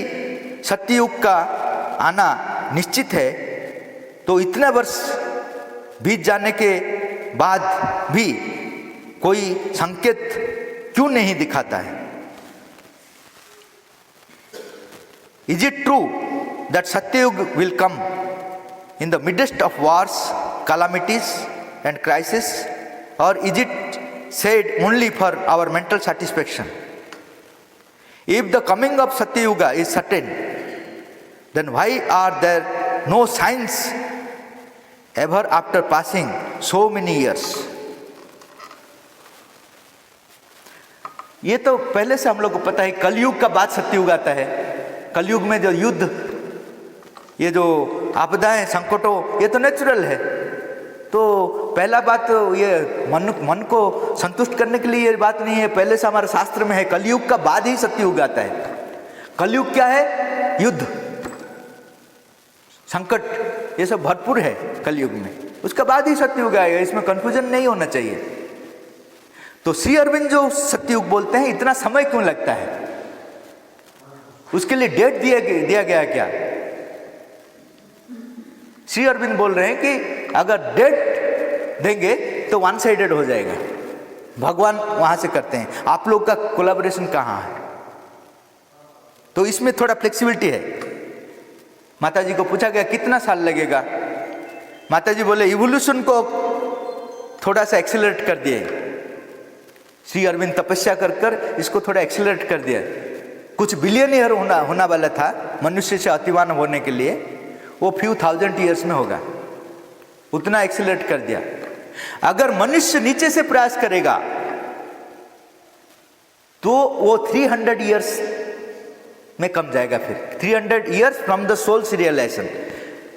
सत्ययुग का आना निश्चित है तो इतने वर्ष बीत जाने के बाद भी कोई संकेत क्यों नहीं दिखाता है? Is it true that Satyayug will come in the midst of wars, calamities and crisis, or is it said only for our mental satisfaction? If the coming of Satyayuga is certain, then why are there no signs ever after passing so many years? ये तो पहले से हम लोग को पता है, कलयुग का बाद सत्ययुग आता है। कलयुग में जो युद्ध, ये जो आपदाएं, संकटों, ये तो नेचुरल है। तो पहला बात तो ये मन को संतुष्ट करने के लिए ये बात नहीं है, पहले से हमारे शास्त्र में है कलयुग का बाद ही सत्ययुग आता है। कलयुग क्या है? युद्ध, संकट, ये सब भरपूर है कलयुग में, उसका बाद ही सत्ययुग आएगा, इसमें कंफ्यूजन नहीं होना चाहिए। तो श्री अरविंद जो सत्ययुग बोलते हैं, इतना समय क्यों लगता है? उसके लिए डेट दिया गया क्या? श्री अरविंद बोल रहे हैं कि अगर डेट देंगे तो वन साइडेड हो जाएगा, भगवान वहां से करते हैं, आप लोग का कोलैबोरेशन कहाँ है? तो इसमें थोड़ा फ्लेक्सिबिलिटी है। माता जी को पूछा गया कितना साल लगेगा, माता जी बोले इवोल्यूशन को थोड़ा सा एक्सीलरेट कर दिए। श्री अरविंद तपस्या कर इसको थोड़ा एक्सीलरेट कर दिया। कुछ बिलियनियर होना वाला था मनुष्य से अतिमान होने के लिए, वो फ्यू थाउजेंड ईयर्स में होगा, उतना एक्सीलरेट कर दिया। अगर मनुष्य नीचे से प्रयास करेगा तो वो 300 ईयर्स में कम जाएगा। फिर 300 years from the soul's realisation,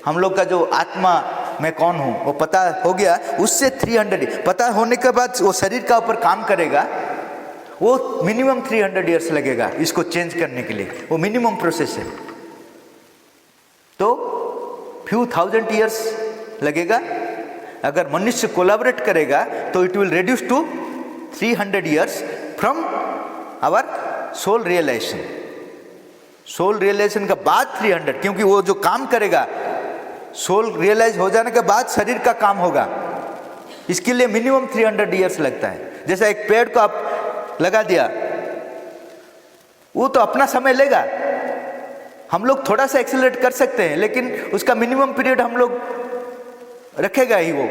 हम लोग का जो आत्मा मैं कौन हूं वो पता हो गया, उससे 300 पता होने के बाद वो शरीर का ऊपर काम करेगा, वो मिनिमम 300 ईयर्स लगेगा इसको चेंज करने के लिए, वो मिनिमम प्रोसेस है। तो फ्यू थाउजेंड ईयर्स लगेगा। अगर मनुष्य कोलैबोरेट करेगा तो it will reduce to 300 years from our soul realisation. Soul realisation का बाद 300, क्योंकि वो जो काम करेगा सोल रियलाइज हो जाने के बाद शरीर का काम होगा, इसके लिए मिनिमम 300 ईयर्स लगता है। जैसा एक पेड़ को आप लगा दिया, वो तो अपना समय लेगा, हम लोग थोड़ा सा एक्सेलरेट कर सकते हैं, लेकिन उसका मिनिमम पीरियड हम लोग रखेगा ही वो।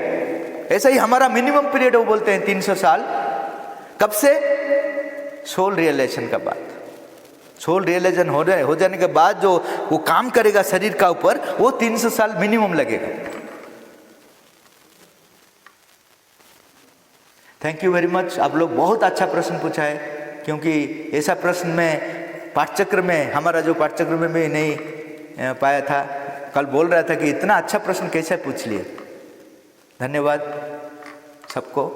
ऐसा ही हमारा मिनिमम पीरियड वो बोलते हैं 300 साल। कब से? सोल रियलाइजेशन का बाद। सोल रियलाइजेशन हो जाने के बाद जो वो काम करेगा शरीर का ऊपर, वो 300 साल मिनिमम लगेगा। Thank you very much. आप लोग बहुत अच्छा प्रश्न पूछा है, क्योंकि ऐसा प्रश्न में पाठचक्र में, हमारा जो पाठचक्र में भी नहीं पाया था। कल बोल रहा था कि इतना अच्छा प्रश्न कैसे पूछ लिए। धन्यवाद सबको।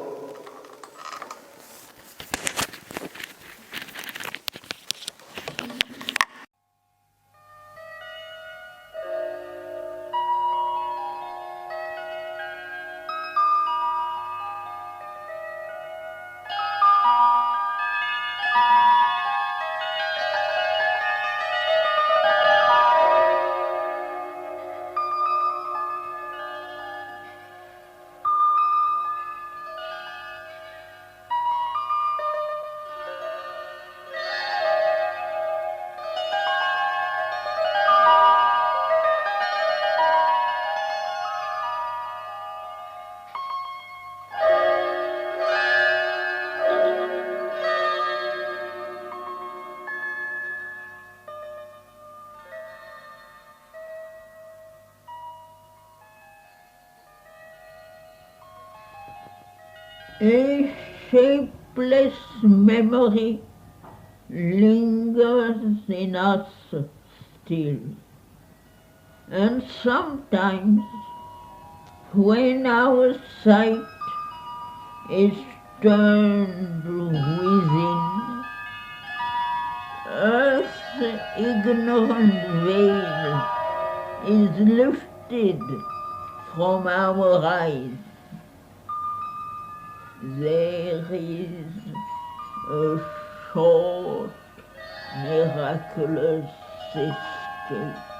A shapeless memory lingers in us still, and sometimes when our sight is turned within, earth's ignorant veil is lifted from our eyes. There is a short, miraculous escape.